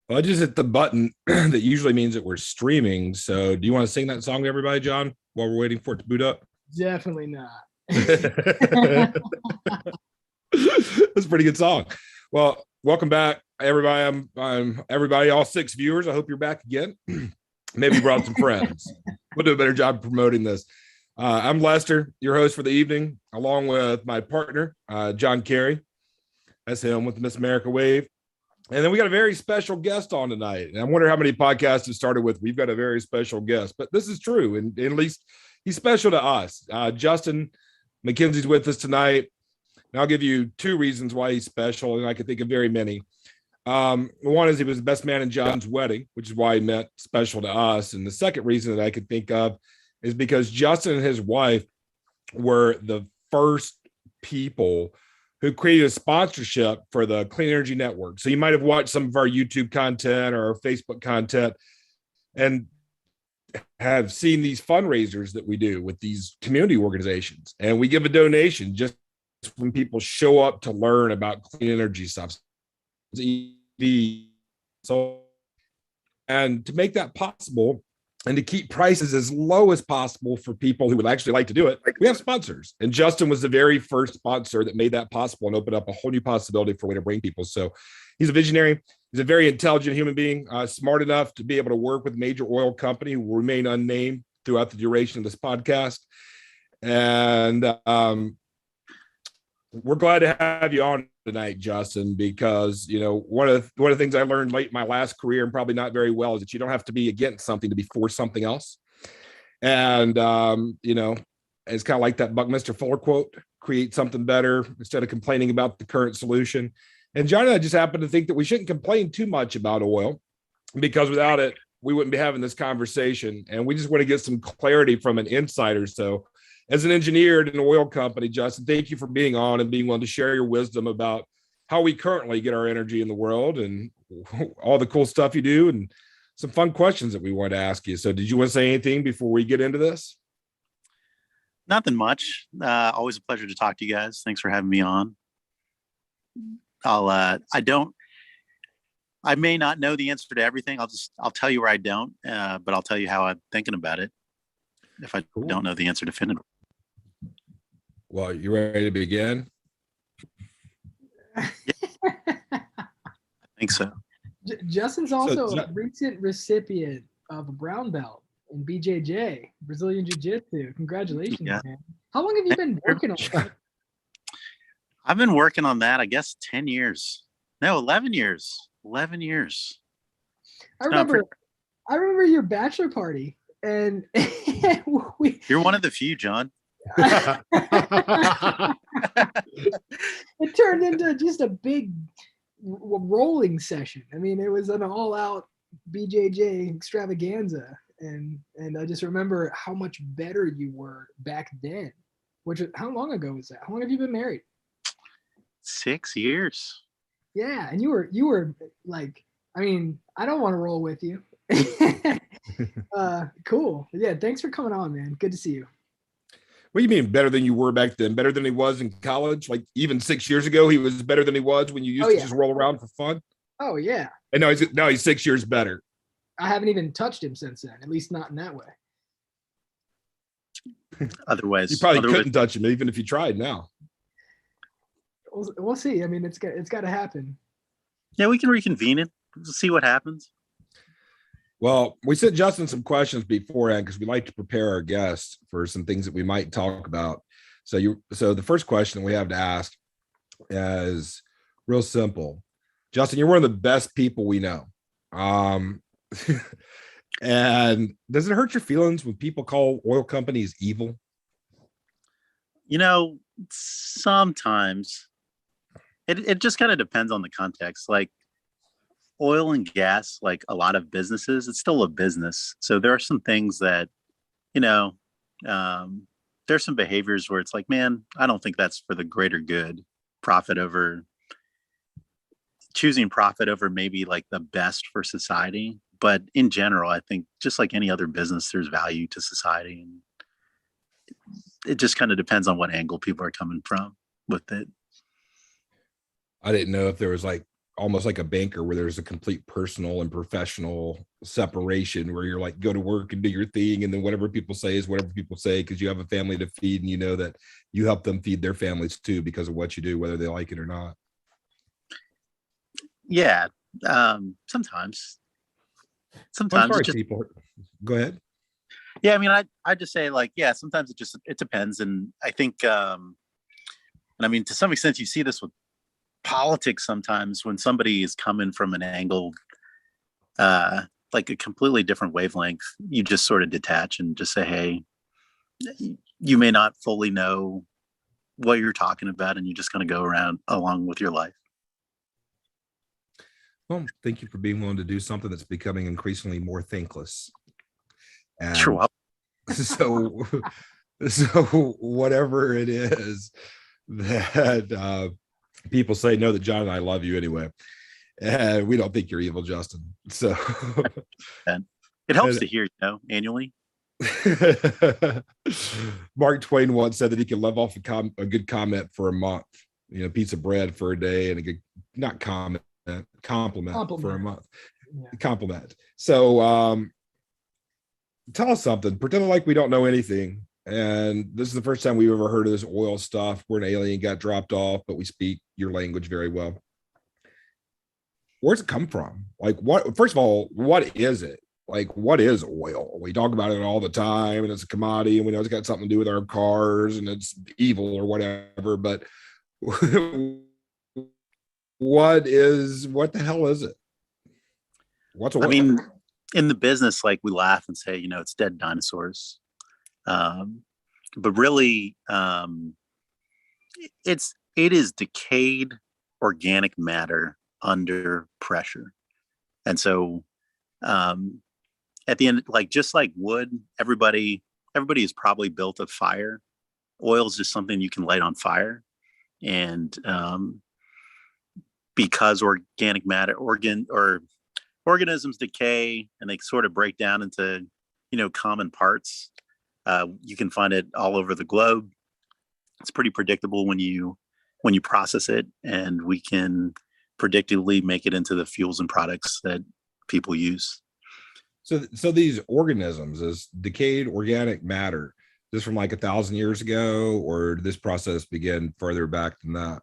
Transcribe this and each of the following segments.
Well, I just hit the button that usually means that we're streaming. So, do you want to sing that song to everybody, John, while we're waiting for it to boot up? Definitely not. That's a pretty good song. Well, welcome back, everybody. I'm everybody, all six viewers. I hope you're back again. Maybe brought some friends. We'll do a better job promoting this. I'm Lester, your host for the evening, along with my partner, John Carey. That's him with Miss America Wave. And then we got a very special guest on tonight. And I wonder how many podcasts have started with, we've got a very special guest, but this is true. And at least he's special to us. Justin McKenzie's with us tonight. And I'll give you two reasons why he's special. And I can think of very many. One is he was the best man in John's wedding, which is why he meant special to us. And the second reason that I could think of is because Justin and his wife were the first people who created a sponsorship for the Clean Energy Network. So you might have watched some of our YouTube content or our Facebook content and have seen these fundraisers that we do with these community organizations. And we give a donation just when people show up to learn about clean energy stuff. So, and to make that possible, and to keep prices as low as possible for people who would actually like to do it, we have sponsors. And Justin was the very first sponsor that made that possible and opened up a whole new possibility for a way to bring people. So he's a visionary. He's a very intelligent human being, smart enough to be able to work with a major oil company who will remain unnamed throughout the duration of this podcast. And we're glad to have you on tonight, Justin, because one of the things I learned late in my last career, and probably not very well, is that you don't have to be against something to be for something else. And it's kind of like that Buckminster Fuller quote: create something better instead of complaining about the current solution. And John and I just happen to think that we shouldn't complain too much about oil, because without it, we wouldn't be having this conversation. And we just want to get some clarity from an insider. So as an engineer at an oil company, Justin, thank you for being on and being willing to share your wisdom about how we currently get our energy in the world and all the cool stuff you do and some fun questions that we want to ask you. So did you want to say anything before we get into this? Nothing much. Always a pleasure to talk to you guys. Thanks for having me on. I may not know the answer to everything. I'll tell you where I don't, but I'll tell you how I'm thinking about it if I don't know the answer definitively. Well, you ready to begin? I think so. Justin's also a recent recipient of a brown belt in BJJ, Brazilian Jiu-Jitsu. Congratulations, man. How long have you been working on that? I've been working on that, I guess, 10 years. No, 11 years. 11 years. I remember your bachelor party, and You're one of the few, John. It turned into just a big rolling session. I mean, it was an all-out BJJ extravaganza, and I just remember how much better you were back then. How long ago was that? How long have you been married? 6 years. Yeah, and you were like, I mean, I don't want to roll with you. Cool. Yeah, thanks for coming on, man. Good to see you. What do you mean better than you were back then? Better than he was in college? Like even 6 years ago, he was better than he was when you used to just roll around for fun? Oh, yeah. And now he's 6 years better. I haven't even touched him since then, at least not in that way. Otherwise, you probably couldn't touch him even if you tried now. We'll see. I mean, it's got to happen. Yeah, we can reconvene it. We'll see what happens. Well, we sent Justin some questions beforehand because we like to prepare our guests for some things that we might talk about. So the first question we have to ask is real simple. Justin, you're one of the best people we know. And does it hurt your feelings when people call oil companies evil? Sometimes it just kind of depends on the context. Like oil and gas, like a lot of businesses, it's still a business. So there are some things that, there's some behaviors where it's like, man, I don't think that's for the greater good. Choosing profit over maybe like the best for society. But in general, I think just like any other business, there's value to society. And it just kind of depends on what angle people are coming from with it. I didn't know if there was like almost like a banker where there's a complete personal and professional separation where you're like, go to work and do your thing. And then whatever people say is whatever people say, because you have a family to feed and you know that you help them feed their families too because of what you do, whether they like it or not. Yeah. Sometimes I'm sorry, it just, people. Go ahead. yeah, I mean, I just say like, yeah, sometimes it depends. And I think, and I mean, to some extent you see this with politics sometimes when somebody is coming from an angle, like a completely different wavelength, you just sort of detach and just say, hey, you may not fully know what you're talking about, and you just kind of go around along with your life. Well, thank you for being willing to do something that's becoming increasingly more thankless. And Sure. Well, so whatever it is that people say, know that John and I love you anyway. And we don't think you're evil, Justin. So it helps to hear, annually. Mark Twain once said that he could live off a good comment for a month, piece of bread for a day, and a good, not comment, compliment for a month. Yeah. Compliment. So tell us something. Pretend like we don't know anything. And this is the first time we've ever heard of this oil stuff where an alien got dropped off, but we speak your language very well. Where's it come from? Like, what? First of all, what is it? Like, what is oil? We talk about it all the time, and it's a commodity, and we know it's got something to do with our cars, and it's evil or whatever. But what the hell is it? What's oil? I mean, in the business, like, we laugh and say, it's dead dinosaurs. But really, it is decayed organic matter under pressure. And so, at the end, like, just like wood, everybody is probably built of fire. Oil is just something you can light on fire. And, because organic matter, organisms decay and they sort of break down into, common parts. You can find it all over the globe. It's pretty predictable when you process it, and we can predictably make it into the fuels and products that people use. So these organisms, this decayed organic matter, this from like 1,000 years ago, or did this process begin further back than that?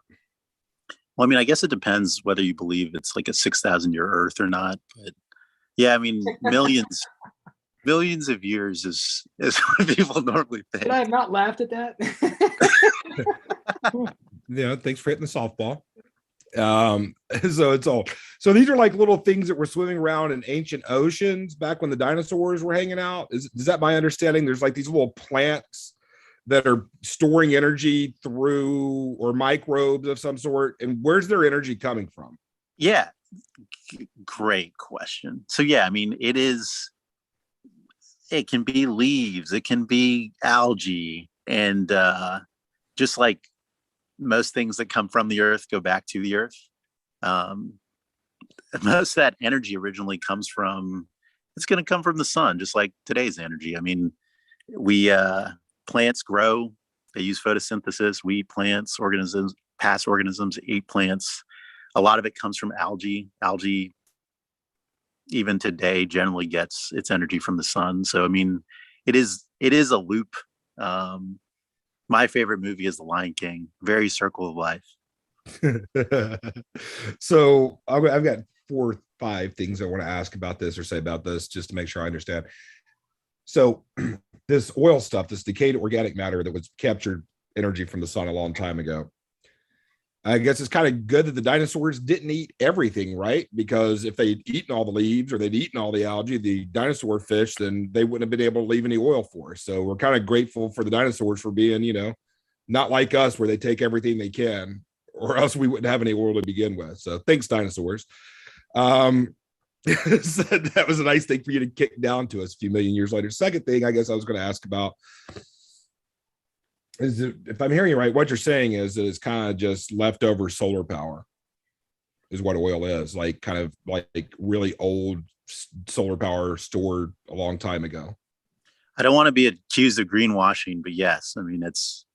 Well, I mean, I guess it depends whether you believe it's like a 6,000-year Earth or not. But yeah, I mean, millions of years is what people normally think. Did I have not laughed at that? Thanks for hitting the softball. So these are like little things that were swimming around in ancient oceans back when the dinosaurs were hanging out. Is that my understanding? There's like these little plants that are storing energy through, or microbes of some sort. And where's their energy coming from? Yeah, great question. So yeah, I mean, it can be leaves, it can be algae, and just like most things that come from the earth go back to the earth. Most of that energy originally it's going to come from the sun, just like today's energy. I mean, plants grow, they use photosynthesis, we eat plants, past organisms eat plants. A lot of it comes from algae. Algae, even today, generally gets its energy from the sun. So, I mean, it is a loop. My favorite movie is The Lion King, very circle of life. So I've got 4 or 5 things I want to ask about this or say about this, just to make sure I understand. So this oil stuff, this decayed organic matter that was captured energy from the sun a long time ago, I guess it's kind of good that the dinosaurs didn't eat everything, right? Because if they'd eaten all the leaves or they'd eaten all the algae, the dinosaur fish, then they wouldn't have been able to leave any oil for us. So we're kind of grateful for the dinosaurs for being, not like us where they take everything they can, or else we wouldn't have any oil to begin with. So thanks, dinosaurs. That was a nice thing for you to kick down to us a few million years later. Second thing I guess I was going to ask about is, if I'm hearing you right, what you're saying is that it's kind of just leftover solar power is what oil is, like kind of like really old solar power stored a long time ago. I don't want to be accused of greenwashing, but yes, I mean, it's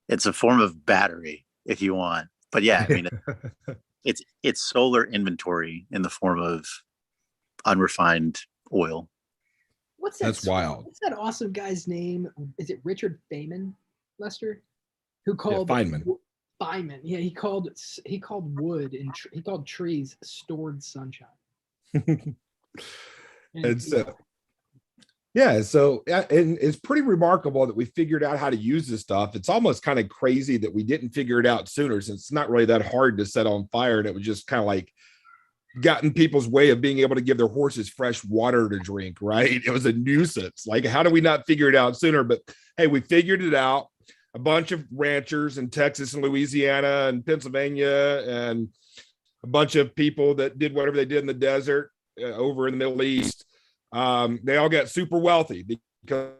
a form of battery if you want. But yeah, I mean, It's solar inventory in the form of unrefined oil. What's that? That's wild. What's that awesome guy's name? Is it Richard Feynman, Lester? Who called Feynman. Feynman? Yeah, he called wood and he called trees stored sunshine. And so, yeah, so and it's pretty remarkable that we figured out how to use this stuff. It's almost kind of crazy that we didn't figure it out sooner, since it's not really that hard to set on fire, and it was just kind of like got in people's way of being able to give their horses fresh water to drink, right? It was a nuisance. Like, how do we not figure it out sooner? But hey, we figured it out. A bunch of ranchers in Texas and Louisiana and Pennsylvania, and a bunch of people that did whatever they did in the desert over in the Middle East. They all got super wealthy because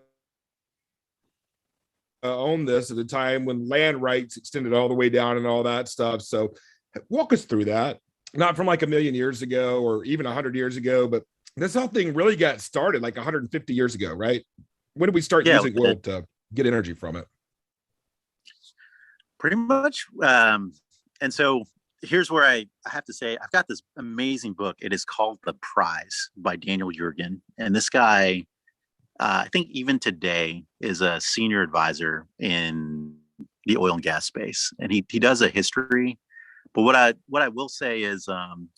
owned this at a time when land rights extended all the way down and all that stuff. So walk us through that. Not from like a million years ago or even 100 years ago, but this whole thing really got started like 150 years ago, right? When did we start using oil to get energy from it? Pretty much. And so here's where I have to say, I've got this amazing book. It is called The Prize by Daniel Yergin. And this guy, I think even today, is a senior advisor in the oil and gas space. And he does a history. But what I will say is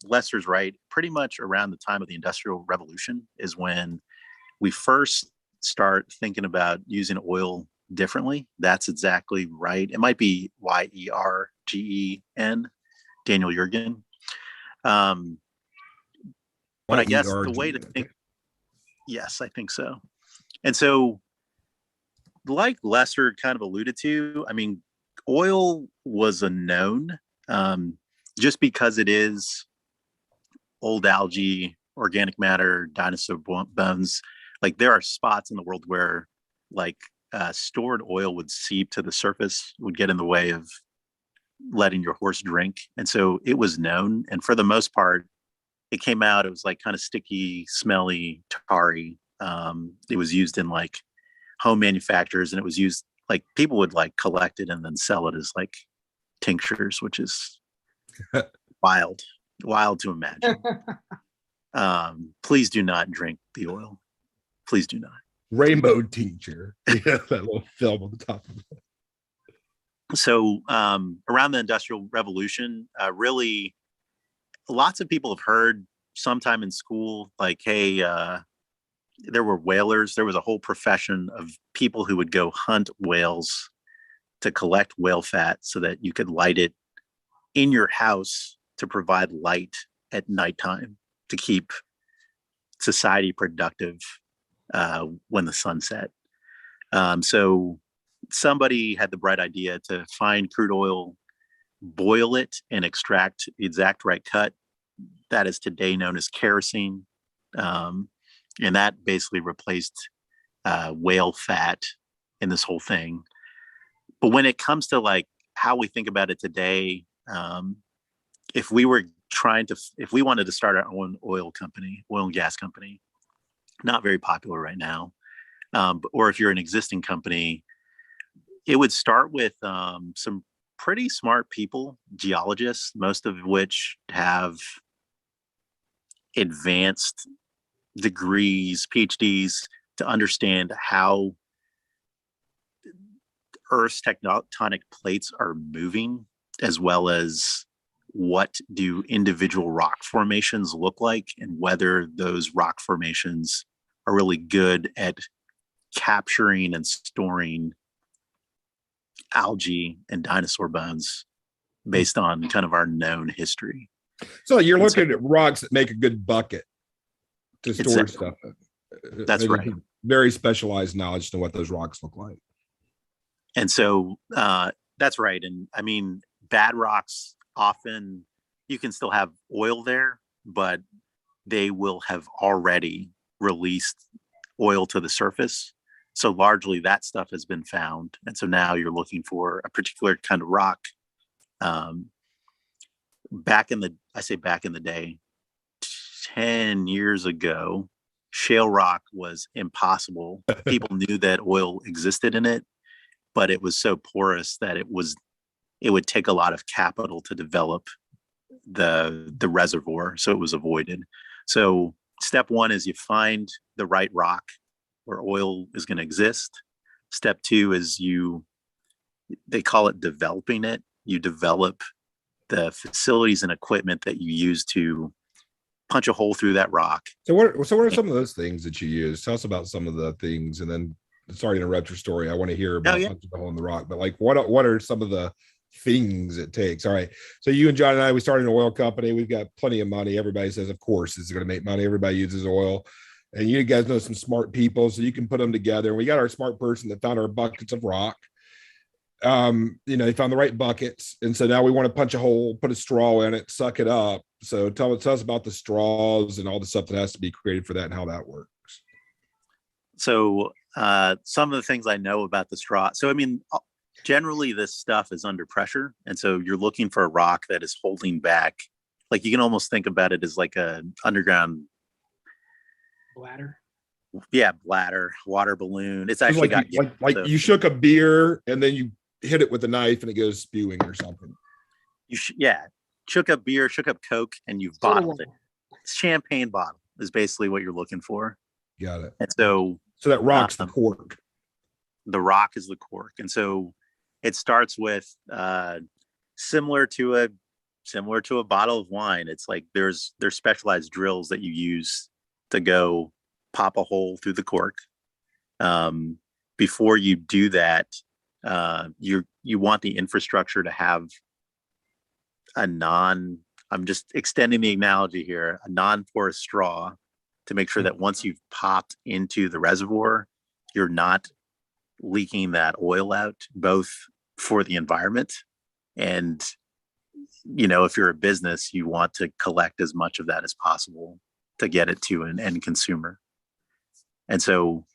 Lester's right. Pretty much around the time of the Industrial Revolution is when we first start thinking about using oil differently. That's exactly right. It might be Yergen, Daniel Yergin. But I guess the way to think, yes, I think so. And so, like Lester kind of alluded to, I mean, oil was a known. Just because it is old algae, organic matter, dinosaur bones, like there are spots in the world where like stored oil would seep to the surface, would get in the way of letting your horse drink. And so it was known. And for the most part, it came out, it was like kind of sticky, smelly, tarry. It was used in like home manufacturers, and it was used like people would like collect it and then sell it as like tinctures, which is wild to imagine. Please do not drink the oil. Please do not. Rainbow tincture. Yeah, that little film on the top of it. So around the Industrial Revolution, really, lots of people have heard sometime in school, like, hey, there were whalers. There was a whole profession of people who would go hunt whales to collect whale fat so that you could light it in your house to provide light at nighttime to keep society productive when the sun set. So somebody had the bright idea to find crude oil, boil it, and extract the exact right cut. That is today known as kerosene. And that basically replaced whale fat in this whole thing. But when it comes to like how we think about it today, if we wanted to start our own oil and gas company, not very popular right now, or if you're an existing company, it would start with some pretty smart people, geologists, most of which have advanced degrees, PhDs, to understand how Earth's tectonic plates are moving, as well as what do individual rock formations look like, and whether those rock formations are really good at capturing and storing algae and dinosaur bones based on kind of our known history. So you're looking at rocks that make a good bucket to store stuff. That's right. Very specialized knowledge to what those rocks look like. And so that's right. And I mean, bad rocks, often you can still have oil there, but they will have already released oil to the surface. So largely that stuff has been found. And so now you're looking for a particular kind of rock. Back in the day, 10 years ago, shale rock was impossible. People knew that oil existed in it, but it was so porous that it would take a lot of capital to develop the reservoir, so it was avoided. So step one is you find the right rock where oil is going to exist. Step two is they call it developing it. You develop the facilities and equipment that you use to punch a hole through that rock. So what are some of those things that you use? Tell us about some of the things, and then sorry to interrupt your story. I want to hear about punching the hole in the rock, but like what are some of the things it takes? All right. So you and John and I, we started an oil company. We've got plenty of money. Everybody says, of course, it's going to make money. Everybody uses oil. And you guys know some smart people, so you can put them together. And we got our smart person that found our buckets of rock. They found the right buckets. And so now we want to punch a hole, put a straw in it, suck it up. So tell us about the straws and all the stuff that has to be created for that and how that works. So some of the things I know about the straw. So, I mean, generally this stuff is under pressure. And so you're looking for a rock that is holding back. Like you can almost think about it as like a underground bladder. Yeah, bladder, water balloon. It's actually like you shook a beer and then you hit it with a knife and it goes spewing or something. Shook up beer, shook up Coke, and you've bottled it. Champagne bottle is basically what you're looking for. Got it. And so that rock's the cork. The rock is the cork, and so it starts with similar to a bottle of wine. It's like there's specialized drills that you use to go pop a hole through the cork. Before you do that, you want the infrastructure to have I'm just extending the analogy here, a non-porous straw to make sure that once you've popped into the reservoir, you're not leaking that oil out, both for the environment and, if you're a business, you want to collect as much of that as possible to get it to an end consumer. And so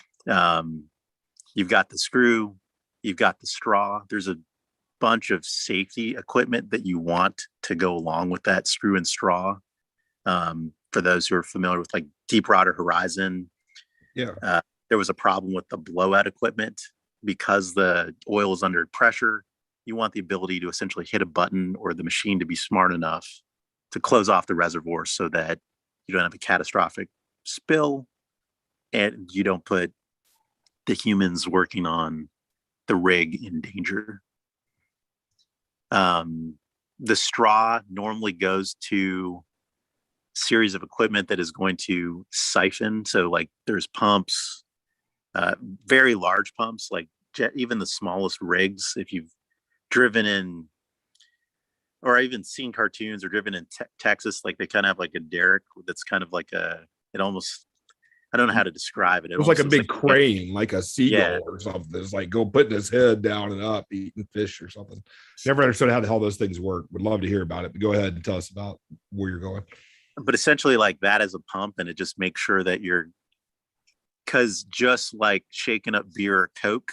you've got the screw, you've got the straw. There's a bunch of safety equipment that you want to go along with that screw and straw. For those who are familiar with like Deepwater Horizon, there was a problem with the blowout equipment because the oil is under pressure. You want the ability to essentially hit a button or the machine to be smart enough to close off the reservoir so that you don't have a catastrophic spill and you don't put the humans working on the rig in danger. The straw normally goes to a series of equipment that is going to siphon. So like there's pumps, very large pumps, like even the smallest rigs. If you've driven in or even seen cartoons or driven in Texas, like they kind of have like a derrick that's kind of like it almost, I don't know how to describe it. It was like a big crane, like a seagull or something. It's like putting his head down and up, eating fish or something. Never understood how the hell those things work. Would love to hear about it, but go ahead and tell us about where you're going. But essentially like that is a pump, and it just makes sure that because just like shaking up beer or Coke,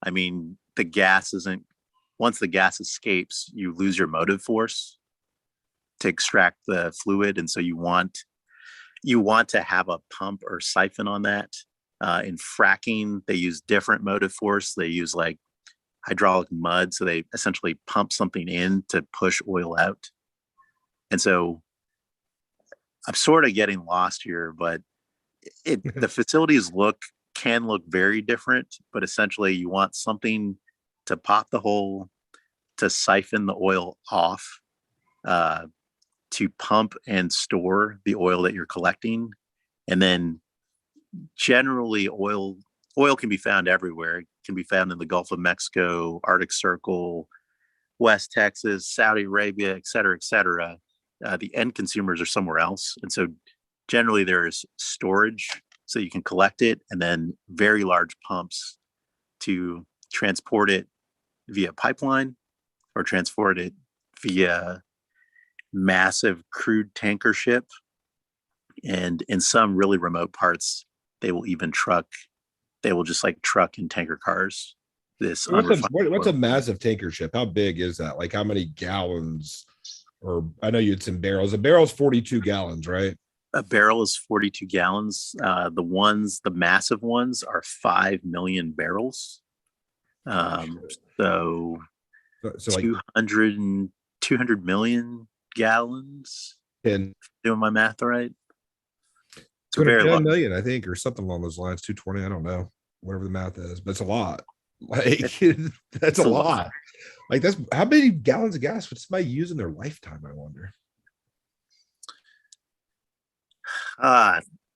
I mean, once the gas escapes, you lose your motive force to extract the fluid. And so you want to have a pump or siphon on that. In fracking, they use different motive force. They use like hydraulic mud. So they essentially pump something in to push oil out. And so I'm sort of getting lost here, but the facilities can look very different, but essentially you want something to pop the hole, to siphon the oil off, to pump and store the oil that you're collecting. And then generally oil can be found everywhere. It can be found in the Gulf of Mexico, Arctic Circle, West Texas, Saudi Arabia, et cetera, et cetera. The end consumers are somewhere else. And so generally there is storage so you can collect it, and then very large pumps to transport it via pipeline or transport it via massive crude tanker ship. And in some really remote parts, they will just like truck in tanker cars. What's a massive tanker ship? How big is that? Like how many gallons? Or I know it's in barrels. A barrel's 42 gallons, right? A barrel is 42 gallons. The massive ones are 5 million barrels. So like 200 million gallons. 10, Doing my math right? It's a very 210 lot. million, I think, or something along those lines. 220, I don't know, whatever the math is, but it's a lot. Like that's a lot. Like that's how many gallons of gas would somebody use in their lifetime, I wonder.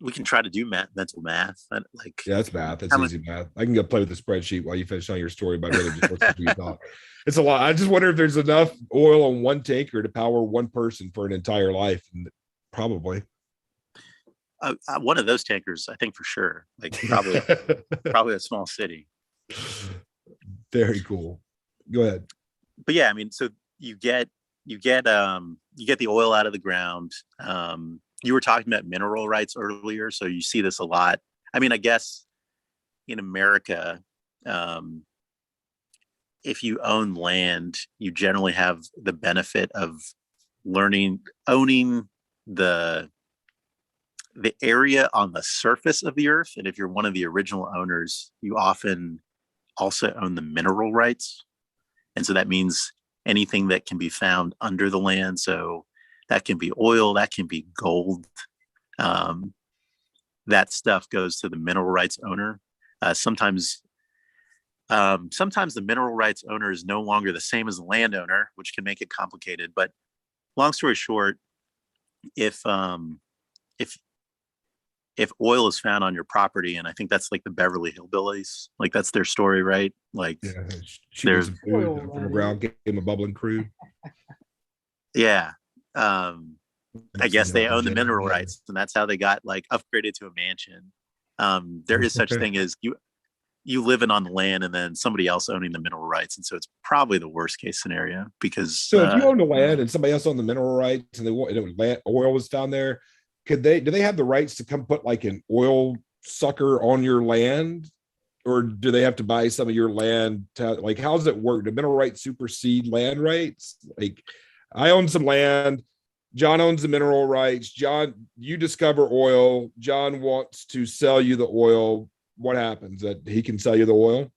We can try to do mental math. Like, Yeah, that's math. That's how easy math. I can go play with the spreadsheet while you finish on your story, but I'd rather just listen to you talk. It's a lot. I just wonder if there's enough oil on one tanker to power one person for an entire life. And probably. One of those tankers, I think for sure. Like probably a small city. Very cool. Go ahead. But yeah, I mean, so you get the oil out of the ground. You were talking about mineral rights earlier, so you see this a lot. I mean, I guess in America, if you own land, you generally have the benefit of owning the area on the surface of the earth. And if you're one of the original owners, you often also own the mineral rights. And so that means anything that can be found under the land. So that can be oil, that can be gold. That stuff goes to the mineral rights owner. Sometimes the mineral rights owner is no longer the same as the landowner, which can make it complicated. But long story short, if oil is found on your property, and I think that's like the Beverly Hillbillies, like that's their story, right? Like, yeah, there's some food from the ground, gave him a bubbling crude. Yeah. I guess they own the mineral rights, and that's how they got like upgraded to a mansion. There is such thing as you living on the land and then somebody else owning the mineral rights, and so it's probably the worst case scenario. Because so if you own the land and somebody else owned the mineral rights and oil was found there, do they have the rights to come put like an oil sucker on your land, or do they have to buy some of your land like how does it work? Do mineral rights supersede land rights? Like I own some land, John owns the mineral rights. John, you discover oil. John wants to sell you the oil. What happens? That he can sell you the oil?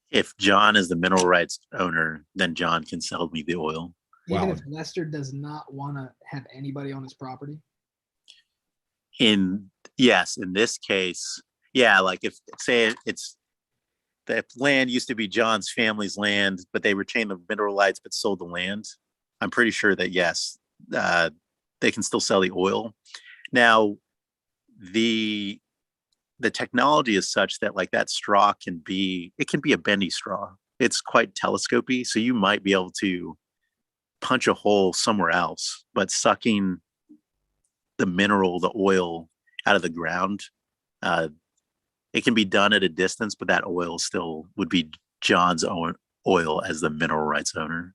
If John is the mineral rights owner, then John can sell me the oil. Even if Lester does not want to have anybody on his property? In this case, yeah, like if say it's the land used to be John's family's land, but they retained the mineral rights but sold the land, I'm pretty sure that yes, they can still sell the oil. Now, the technology is such that like that straw can be a bendy straw. It's quite telescopy, so you might be able to punch a hole somewhere else, but sucking the oil out of the ground, it can be done at a distance, but that oil still would be John's own oil as the mineral rights owner.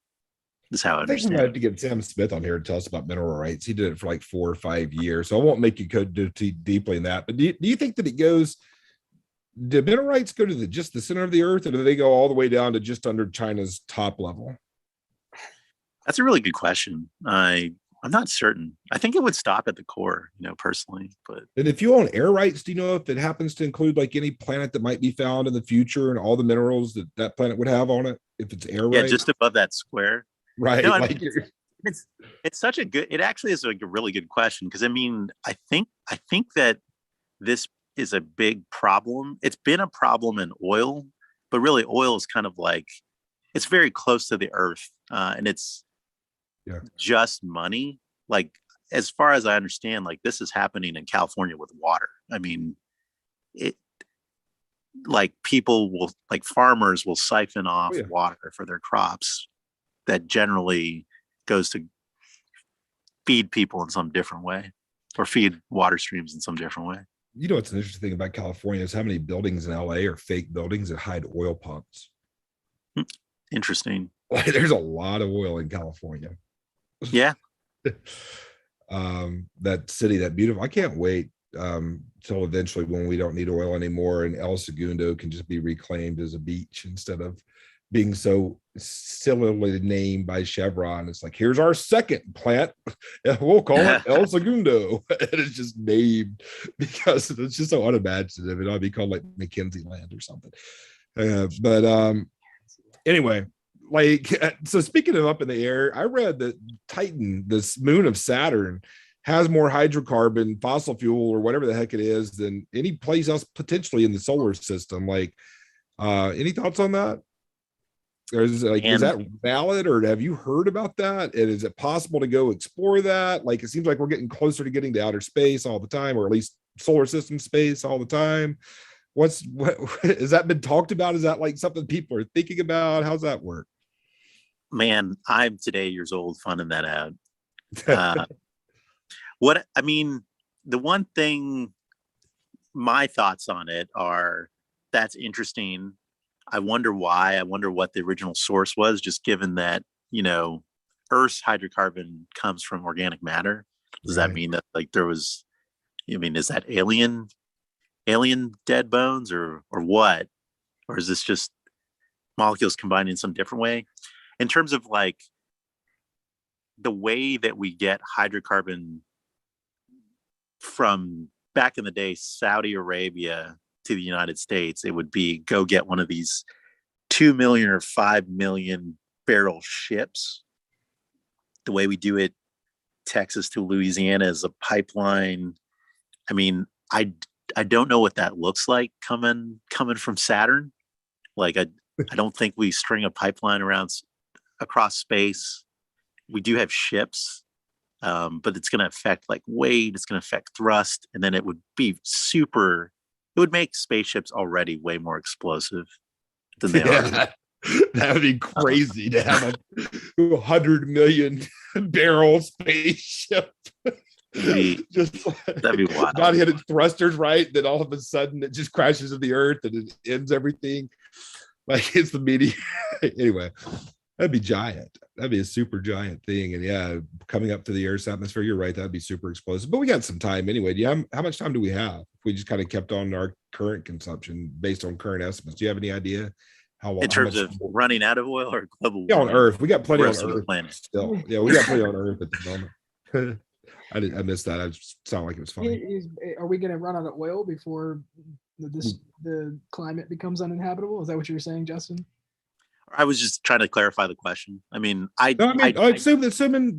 Is how I understand. I have to get Sam Smith on here to tell us about mineral rights. He did it for like 4 or 5 years, so I won't make you go too deeply in that. But do you think that do mineral rights go to just the center of the earth, or do they go all the way down to just under China's top level? That's a really good question. I'm not certain. I think it would stop at the core, personally. But and if you own air rights, do you know if it happens to include like any planet that might be found in the future and all the minerals that planet would have on it? If it's air rights, just above that square. Right. No, I mean, it's such it actually is like a really good question, because I mean, I think that this is a big problem. It's been a problem in oil, but really oil is kind of like, it's very close to the earth, and it's just money. Like, as far as I understand, like this is happening in California with water. I mean, farmers will siphon off water for their crops that generally goes to feed people in some different way, or feed water streams in some different way. You know what's an interesting thing about California is how many buildings in LA are fake buildings that hide oil pumps. Interesting. Like, there's a lot of oil in California. Yeah. That city, that beautiful. I can't wait till eventually when we don't need oil anymore and El Segundo can just be reclaimed as a beach instead of being so sillily named by Chevron. It's like, here's our second plant. We'll call it El Segundo. And it's just named because it's just so unimaginative. It ought to be called like McKinsey Land or something. But anyway, like, so speaking of up in the air, I read that Titan, this moon of Saturn, has more hydrocarbon, fossil fuel, or whatever the heck it is than any place else potentially in the solar system. Like, any thoughts on that? Or is it like, is that valid, or have you heard about that? And is it possible to go explore that? Like, it seems like we're getting closer to getting to outer space all the time, or at least solar system space all the time. What has that been talked about? Is that like something people are thinking about? How's that work? Man, I'm today years old finding that out. The one thing, my thoughts on it are, that's interesting. I wonder why. I wonder what the original source was, just given that, Earth's hydrocarbon comes from organic matter. Does that mean that like there was, is that alien dead bones or what? Or is this just molecules combined in some different way? In terms of like the way that we get hydrocarbon from back in the day, Saudi Arabia to the United States, it would be go get one of these 2 million or 5 million barrel ships. The way we do it, Texas to Louisiana, is a pipeline. I don't know what that looks like coming from Saturn. Like, I don't think we string a pipeline across space. We do have ships, but it's going to affect like weight. It's going to affect thrust, and then it would make spaceships already way more explosive than they are. That would be crazy to have a 100 million barrel spaceship. That'd be wild. Not hit its thrusters right, then all of a sudden it just crashes to the earth and it ends everything. Like, it's the meteor. Anyway, that'd be giant. That'd be a super giant thing. And yeah, coming up to the Earth's atmosphere, you're right, that'd be super explosive. But we got some time anyway. How much time do we have if we just kind of kept on our current consumption based on current estimates? Do you have any idea how long? In terms of running out of oil or global? Yeah, on Earth. We got plenty on Earth planet. still. Yeah, we got plenty on Earth at the moment. I missed that. I just sounded like it was funny. Are we going to run out of oil before the climate becomes uninhabitable? Is that what you were saying, Justin? I was just trying to clarify the question. Assuming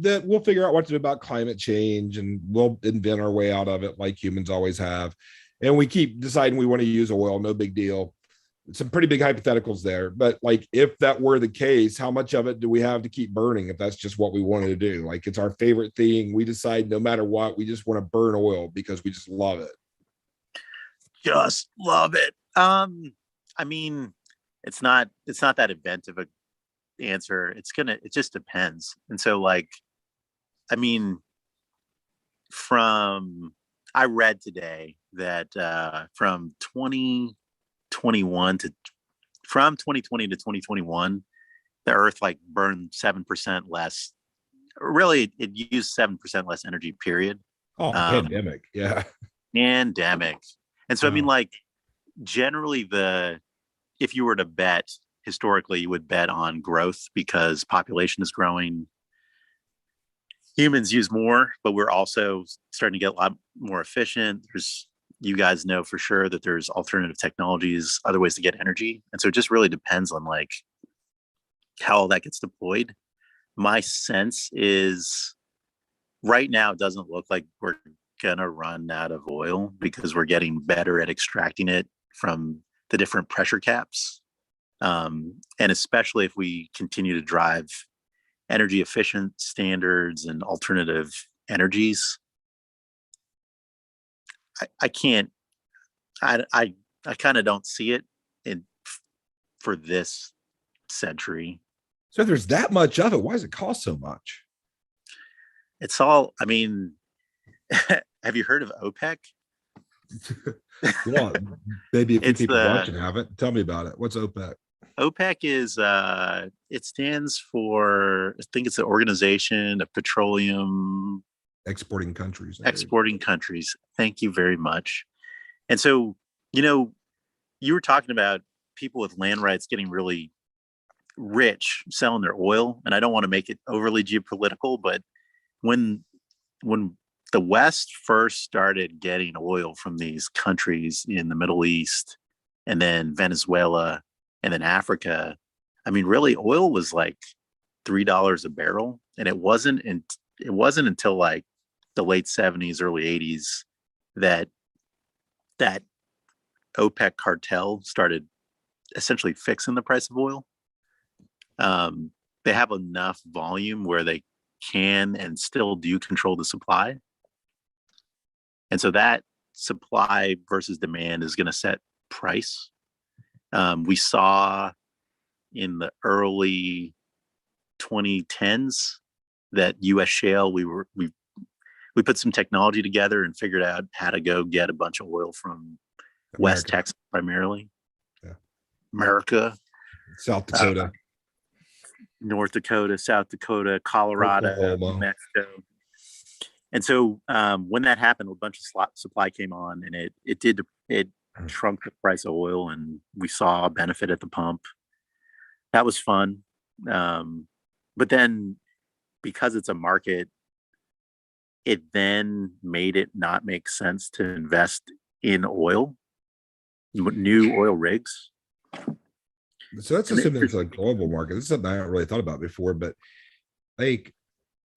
that we'll figure out what to do about climate change and we'll invent our way out of it like humans always have. And we keep deciding we want to use oil, no big deal. Some pretty big hypotheticals there. But like, if that were the case, how much of it do we have to keep burning if that's just what we wanted to do? Like, it's our favorite thing. We decide no matter what, we just want to burn oil because we just love it. Just love it. It's not that inventive a answer. It just depends. And so like, I read today that from 2020 to 2021, the Earth like burned 7% less. Really, it used 7% less energy, period. Oh, pandemic. Yeah. Pandemic. And so, like, generally if you were to bet historically, you would bet on growth because population is growing. Humans use more, but we're also starting to get a lot more efficient. You guys know for sure that there's alternative technologies, other ways to get energy. And so it just really depends on like how all that gets deployed. My sense is right now, it doesn't look like we're going to run out of oil because we're getting better at extracting it from the different pressure caps. And especially if we continue to drive energy efficient standards and alternative energies, I kind of don't see it for this century. So if there's that much of it, why does it cost so much? It's all, have you heard of OPEC? Well, maybe if people watching haven't, tell me about it. What's OPEC? OPEC is it stands for, I think it's the Organization of Petroleum Exporting Countries. Thank you very much. And so, you were talking about people with land rights getting really rich selling their oil, and I don't want to make it overly geopolitical, but when the West first started getting oil from these countries in the Middle East and then Venezuela and then Africa, I mean, really, oil was like $3 a barrel, and it wasn't until like the late 70s, early 80s that that OPEC cartel started essentially fixing the price of oil. They have enough volume where they can and still do control the supply. And so that supply versus demand is going to set price. We saw in the early 2010s that U.S. shale, we put some technology together and figured out how to go get a bunch of oil from West Texas primarily. Yeah. America. South Dakota. North Dakota, South Dakota, Colorado, New Mexico. And so when that happened, a bunch of supply came on, and it shrunk the price of oil, and we saw a benefit at the pump. That was fun. But then because it's a market, it then made it not make sense to invest in oil, new oil rigs. So that's assuming it's a global market. This is something I haven't really thought about before, but like,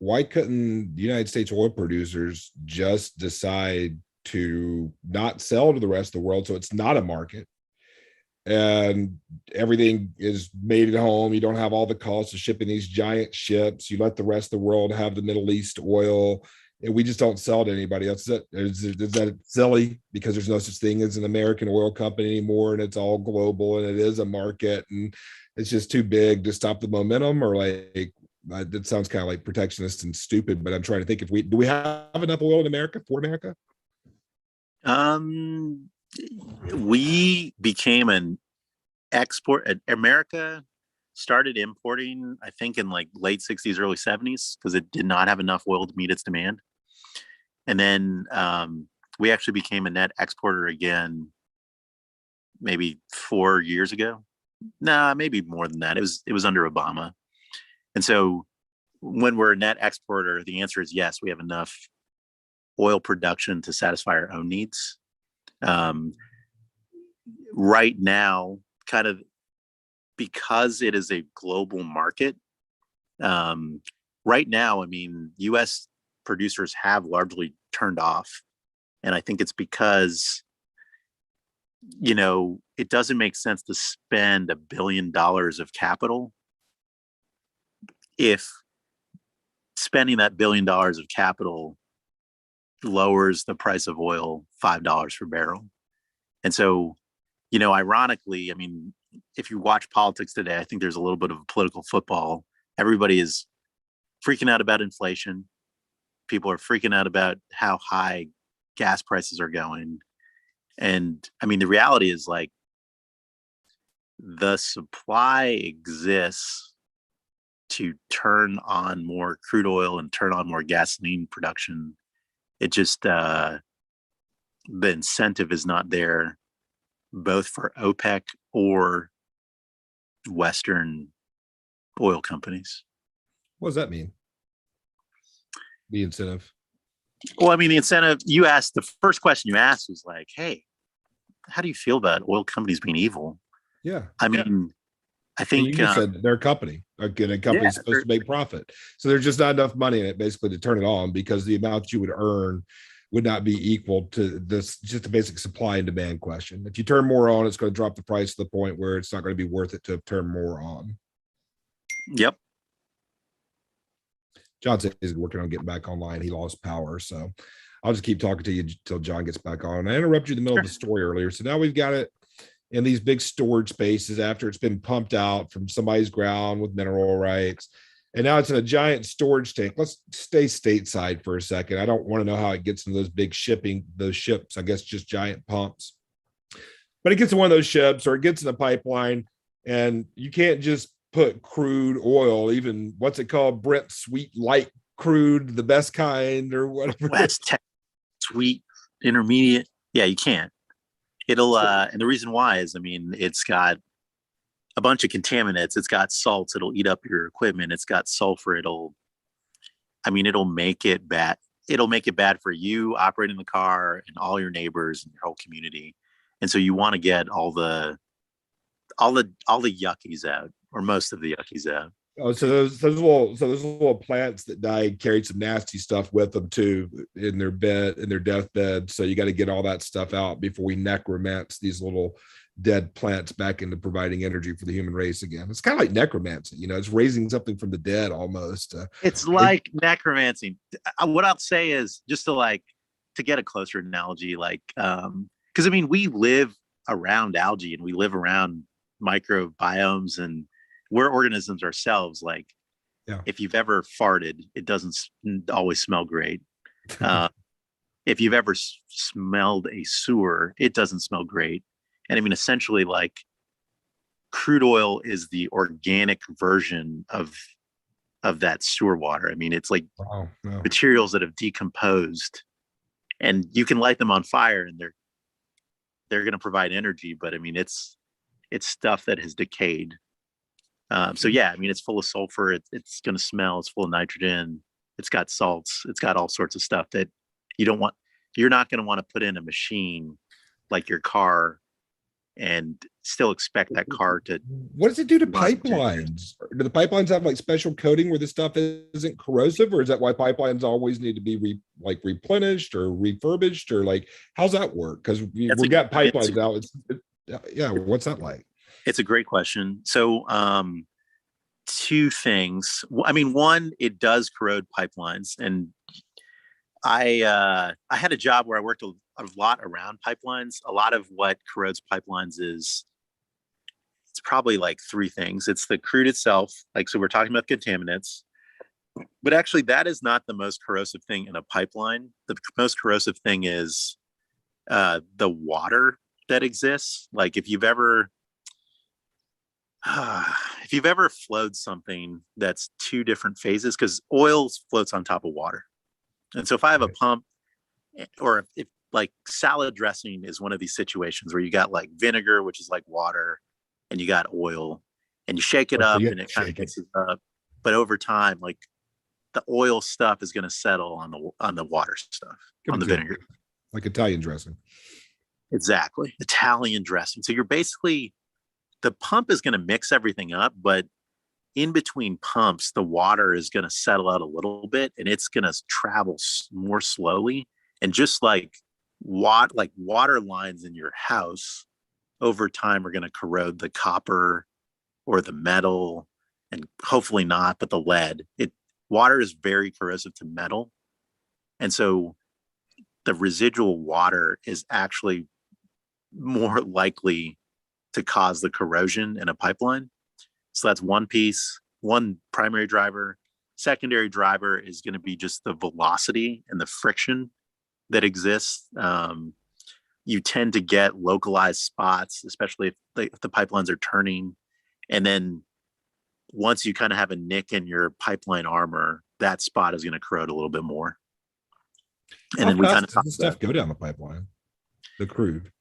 why couldn't the United States oil producers just decide to not sell to the rest of the world, so it's not a market and everything is made at home? You don't have all the costs of shipping these giant ships. You let the rest of the world have the Middle East oil, and we just don't sell to anybody else. Is that silly because there's no such thing as an American oil company anymore, and it's all global and it is a market, and it's just too big to stop the momentum? Or like, that sounds kind of like protectionist and stupid, but I'm trying to think, do we have enough oil in America for America? We became an export. America started importing, I think, in like late 60s, early 70s, because it did not have enough oil to meet its demand. And then we actually became a net exporter again, maybe 4 years ago. Nah, maybe more than that. It was under Obama. And so when we're a net exporter, the answer is yes, we have enough oil production to satisfy our own needs. Right now, kind of because it is a global market, right now, I mean, U.S. producers have largely turned off. And I think it's because, it doesn't make sense to spend $1 billion of capital if spending that $1 billion of capital lowers the price of oil $5 per barrel. And so, ironically, I mean, if you watch politics today, I think there's a little bit of a political football. Everybody is freaking out about inflation. People are freaking out about how high gas prices are going. And I mean, the reality is, like, the supply exists to turn on more crude oil and turn on more gasoline production. It just, the incentive is not there, both for OPEC or Western oil companies. What does that mean? The incentive? Well, I mean, the incentive, the first question you asked was like, hey, how do you feel about oil companies being evil? Yeah. I mean, I think you just said they're a company. Again, a company's supposed to make profit. So there's just not enough money in it basically to turn it on, because the amount you would earn would not be equal to this, just a basic supply and demand question. If you turn more on, it's going to drop the price to the point where it's not going to be worth it to turn more on. Yep. John said he's working on getting back online. He lost power. So I'll just keep talking to you until John gets back on. I interrupted you in the middle of the story earlier. So now we've got it in these big storage spaces after it's been pumped out from somebody's ground with mineral rights. And now it's in a giant storage tank. Let's stay stateside for a second. I don't want to know how it gets in those big those ships, I guess just giant pumps. But it gets in one of those ships, or it gets in a pipeline, and you can't just put crude oil, even what's it called, Brent sweet light crude, the best kind, or whatever. West sweet intermediate. Yeah, you can't. It'll and the reason why is, I mean, it's got a bunch of contaminants. It's got salts. It'll eat up your equipment. It's got sulfur. It'll make it bad. It'll make it bad for you operating the car and all your neighbors and your whole community. And so you want to get all the yuckies out. or most of the yuckies have. Oh, so those little plants that died carried some nasty stuff with them too in their deathbed. So you got to get all that stuff out before we necromance these little dead plants back into providing energy for the human race again. It's kind of like necromancy, it's raising something from the dead almost. It's like necromancy. What I'll say is, just to get a closer analogy, because I mean, we live around algae and we live around microbiomes, and we're organisms ourselves. If you've ever farted, it doesn't always smell great. If you've ever smelled a sewer, it doesn't smell great. And I mean, essentially, crude oil is the organic version of that sewer water. I mean, it's materials that have decomposed, and you can light them on fire and they're going to provide energy. But I mean, it's stuff that has decayed. So yeah, I mean, it's full of sulfur. It's going to smell. It's full of nitrogen. It's got salts. It's got all sorts of stuff that you're not going to want to put in a machine like your car and still expect that car to. What does it do to pipelines? Do the pipelines have special coating where the stuff isn't corrosive, or is that why pipelines always need to be replenished or refurbished, or how's that work? Because we got pipelines out. What's that like? It's a great question. So two things. I mean, one, it does corrode pipelines, and I had a job where I worked a lot around pipelines. A lot of what corrodes pipelines is, it's probably three things. It's the crude itself. So we're talking about contaminants, but actually that is not the most corrosive thing in a pipeline. The most corrosive thing is the water that exists. If you've ever flowed something that's two different phases, because oil floats on top of water. And so if I have a pump, or if salad dressing is one of these situations where you got vinegar, which is like water, and you got oil, and you shake it up and it kind of mixes up. But over time, the oil stuff is going to settle on the water stuff, on the vinegar. Like Italian dressing. Exactly. Italian dressing. So you're basically, the pump is going to mix everything up, but in between pumps, the water is going to settle out a little bit, and it's going to travel more slowly. And just water lines in your house over time are going to corrode the copper or the metal, and hopefully not, but the lead. Water is very corrosive to metal. And so the residual water is actually more likely to cause the corrosion in a pipeline. So that's one piece, one primary driver. Secondary driver is going to be just the velocity and the friction that exists. You tend to get localized spots, especially if the pipelines are turning. And then once you kind of have a nick in your pipeline armor, that spot is going to corrode a little bit more. And then we kind of does the stuff go down the pipeline, the crude?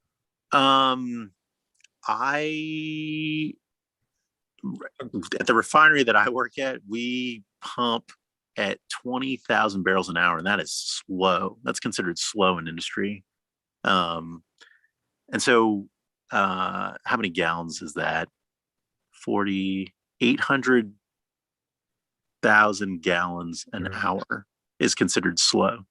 At the refinery that I work at, we pump at 20,000 barrels an hour, and that is slow. That's considered slow in industry. And so how many gallons is that? 800,000 gallons an hour is considered slow.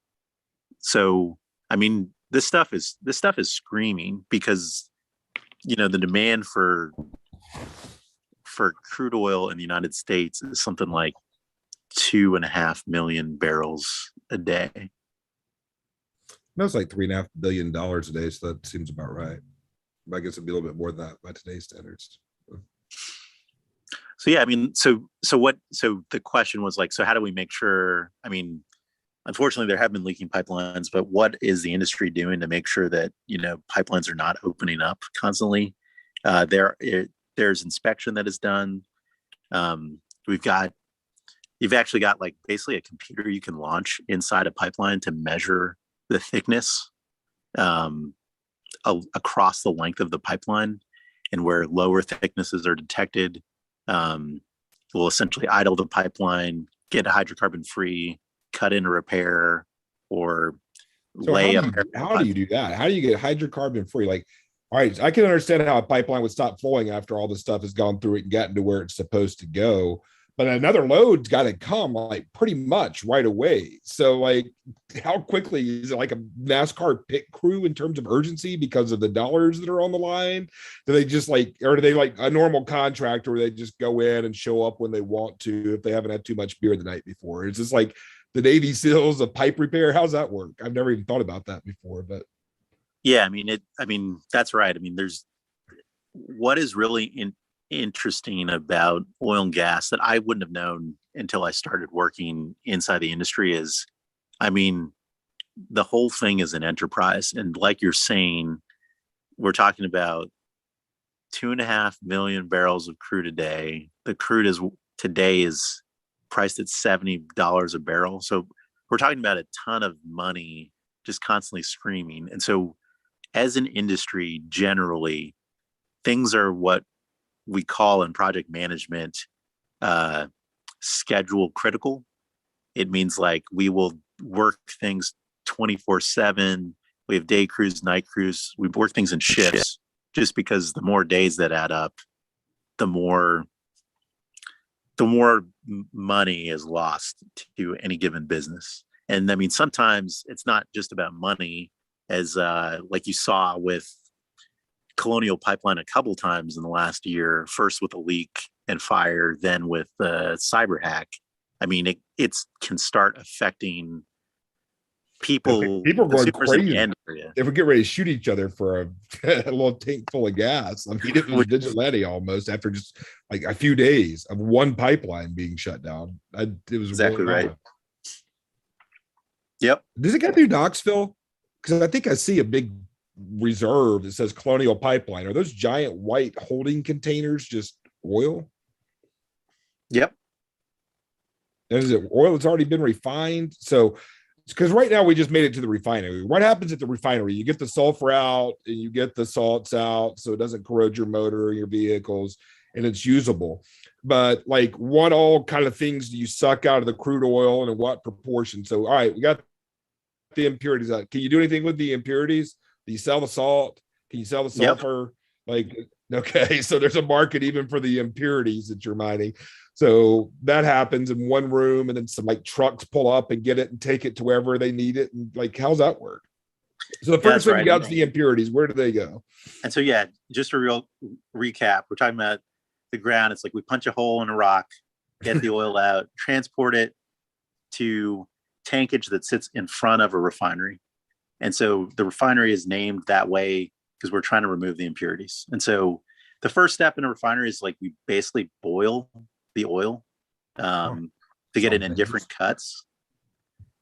So, I mean, this stuff is screaming, because, the demand for crude oil in the United States is something like 2.5 million barrels a day. That's like $3.5 billion a day, so that seems about right. I guess it'd be a little bit more than that by today's standards. So yeah, I mean, so the question was so how do we make sure? I mean, unfortunately, there have been leaking pipelines, but what is the industry doing to make sure that pipelines are not opening up constantly? There's inspection that is done. You've actually got basically a computer you can launch inside a pipeline to measure the thickness across the length of the pipeline, and where lower thicknesses are detected, we'll essentially idle the pipeline, get a hydrocarbon free, cut in a repair, or So how do you do that? How do you get hydrocarbon free? All right, I can understand how a pipeline would stop flowing after all the stuff has gone through it and gotten to where it's supposed to go. But another load's got to come like pretty much right away. So, like, how quickly is it like a NASCAR pit crew in terms of urgency because of the dollars that are on the line? Do they just like, or do they like a normal contractor where they just go in and show up when they want to if they haven't had too much beer the night before? It's just like the Navy SEALs of pipe repair. How's that work? I've never even thought about that before, but Yeah, I mean, that's right. I mean, there's what is really interesting about oil and gas that I wouldn't have known until I started working inside the industry is, I mean, the whole thing is an enterprise. And like you're saying, we're talking about 2.5 million barrels of crude a day. The crude today is priced at $70 a barrel. So we're talking about a ton of money just constantly streaming. And so as an industry, generally, things are what we call in project management schedule critical. It means like we will work things 24/7. We have day crews, night crews. We work things in shifts just because the more days that add up, the more money is lost to any given business. And I mean, sometimes it's not just about money, as like you saw with Colonial Pipeline a couple times in the last year, first with a leak and fire, then with the cyber hack. I mean, it can start affecting people. People are going consumers in the crazy. end area. They would get ready to shoot each other for a little tank full of gas. I mean, it was vigilante almost after just like a few days of one pipeline being shut down. It was Exactly right. Yep. Does it get through Knoxville? Because I think I see a big reserve that says Colonial Pipeline. Are those giant white holding containers just oil? Yep. Is it oil that's already been refined? So, because right now we just made it to the refinery. What happens at the refinery? You get the sulfur out and you get the salts out so it doesn't corrode your motor or your vehicles and it's usable. But like, what all kind of things do you suck out of the crude oil and in what proportion? So, all right, we got the impurities out. Can you do anything with the impurities? Do you sell the salt? Can you sell the sulfur? Yep. Like, okay, so there's a market even for the impurities that you're mining. So that happens in one room, and then some like trucks pull up and get it and take it to wherever they need it. And like, how's that work? So the first thing you got is the impurities. Where do they go? And so, yeah, just a real recap. We're talking about the ground. It's like we punch a hole in a rock, get the oil out, transport it to tankage that sits in front of a refinery. And so the refinery is named that way because we're trying to remove the impurities. And so the first step in a refinery is like we basically boil the oil to get it in different cuts.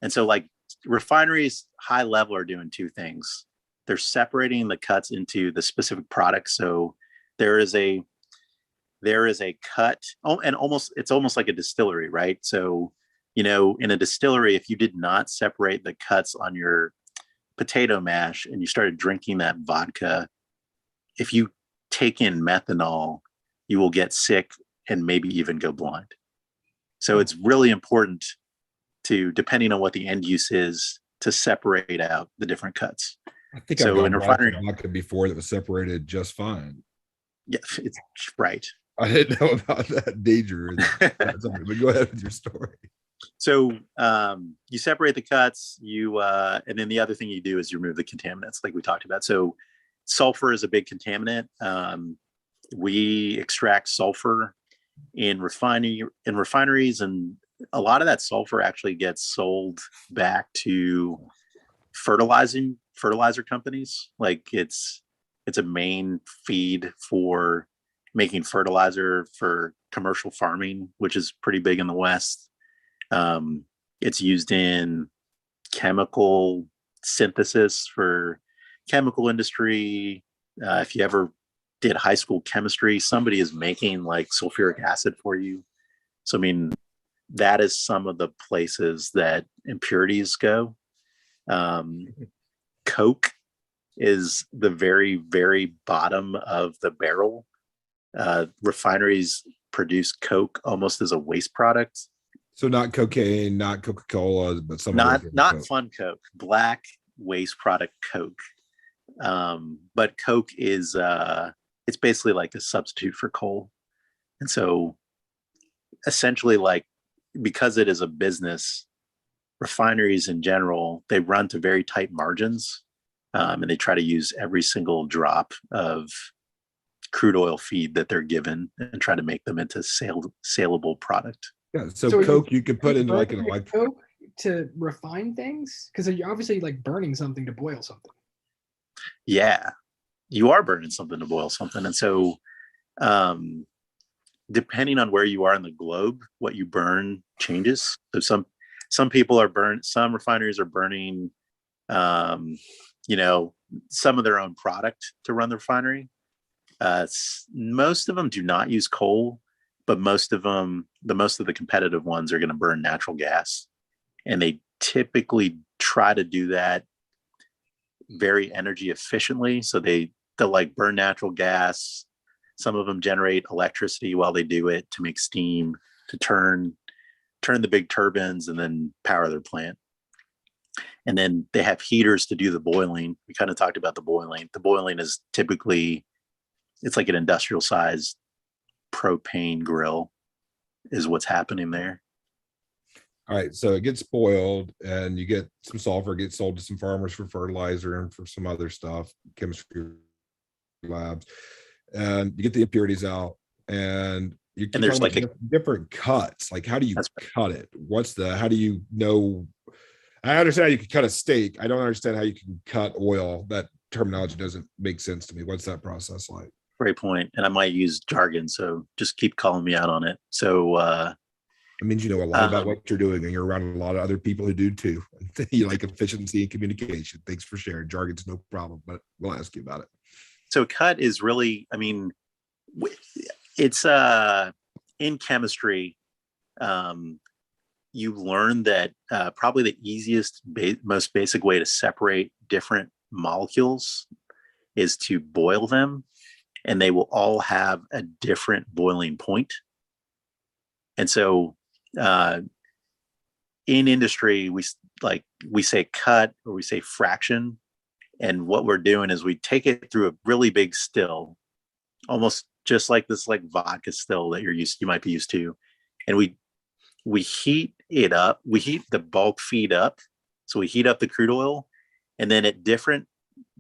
And so like refineries high level are doing two things. They're separating the cuts into the specific products. So there is a cut. Oh, and it's almost like a distillery, right? So, you know, in a distillery, if you did not separate the cuts on your potato mash and you started drinking that vodka, if you take in methanol, you will get sick and maybe even go blind. So it's really important to, depending on what the end use is, to separate out the different cuts. I think so. I've got vodka before that was separated just fine. Yeah, it's right. I didn't know about that danger. But go ahead with your story. So you separate the cuts, and then the other thing you do is you remove the contaminants, like we talked about. So sulfur is a big contaminant. We extract sulfur in refineries, and a lot of that sulfur actually gets sold back to fertilizer companies. Like it's a main feed for making fertilizer for commercial farming, which is pretty big in the West. It's used in chemical synthesis for chemical industry. If you ever did high school chemistry, somebody is making like sulfuric acid for you. So, I mean, that is some of the places that impurities go. Coke is the very, very bottom of the barrel. Refineries produce Coke almost as a waste product. So not cocaine, not Coca-Cola, but some not Fun Coke, black waste product Coke. But coke is it's basically like a substitute for coal. And so essentially, like, because it is a business, refineries in general, they run to very tight margins, and they try to use every single drop of crude oil feed that they're given and try to make them into saleable product. Yeah. So So coke you could put into like an burning electric. coke to refine things, because you're obviously like burning something to boil something. Yeah, you are burning something to boil something. And so depending on where you are in the globe, what you burn changes. So some people are some refineries are burning some of their own product to run the refinery. Most of them do not use coal, but most of the competitive ones are going to burn natural gas, and they typically try to do that very energy efficiently. So they'll like burn natural gas. Some of them generate electricity while they do it to make steam to turn the big turbines and then power their plant. And then they have heaters to do the boiling. We kind of talked about the boiling. The boiling is typically, it's like an industrial sized propane grill is what's happening there. All right, so it gets boiled and you get some sulfur, gets sold to some farmers for fertilizer and for some other stuff, chemistry labs, and you get the impurities out, and you can there's like different cuts. Like, how do you That's cut it? How do you know? I understand how you can cut a steak. I don't understand how you can cut oil. That terminology doesn't make sense to me. What's that process like? Great point. And I might use jargon, so just keep calling me out on it. So it means you know a lot about what you're doing, and you're around a lot of other people who do too. You like efficiency and communication. Thanks for sharing. Jargon's no problem, but we'll ask you about it. So cut is really, I mean, it's in chemistry, you learn that probably the easiest, most basic way to separate different molecules is to boil them, and they will all have a different boiling point. And so in industry, we say cut or we say fraction. And what we're doing is we take it through a really big still, almost just like this like vodka still that you might be used to. And we heat it up. We heat the bulk feed up. So we heat up the crude oil, and then at different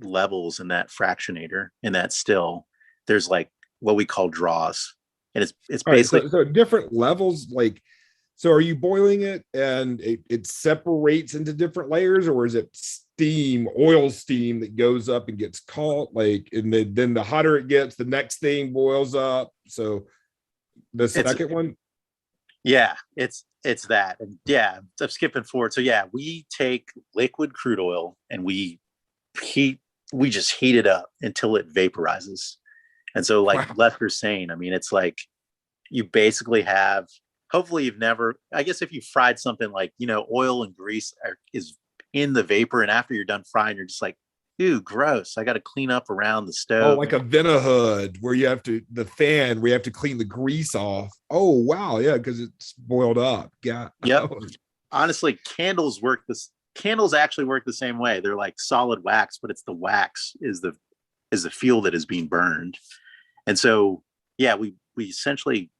levels in that fractionator, in that still, there's like what we call draws. And it's basically right, so different levels. Like, so are you boiling it and it separates into different layers, or is it oil steam that goes up and gets caught? Like, and then the hotter it gets, the next thing boils up. So the second one. Yeah, it's that. And yeah, I'm skipping forward. So yeah, we take liquid crude oil and we just heat it up until it vaporizes. And so like Lester's saying, I mean, it's like you basically have, hopefully you've never, I guess if you fried something like, oil and grease is in the vapor, and after you're done frying, you're just like, ew, gross. I got to clean up around the stove. Oh, like a Vinahood where you have to clean the grease off. Oh, wow. Yeah, because it's boiled up. Yeah. Yep. Honestly, candles actually work the same way. They're like solid wax, but it's the wax is the fuel that is being burned. And so, yeah, we essentially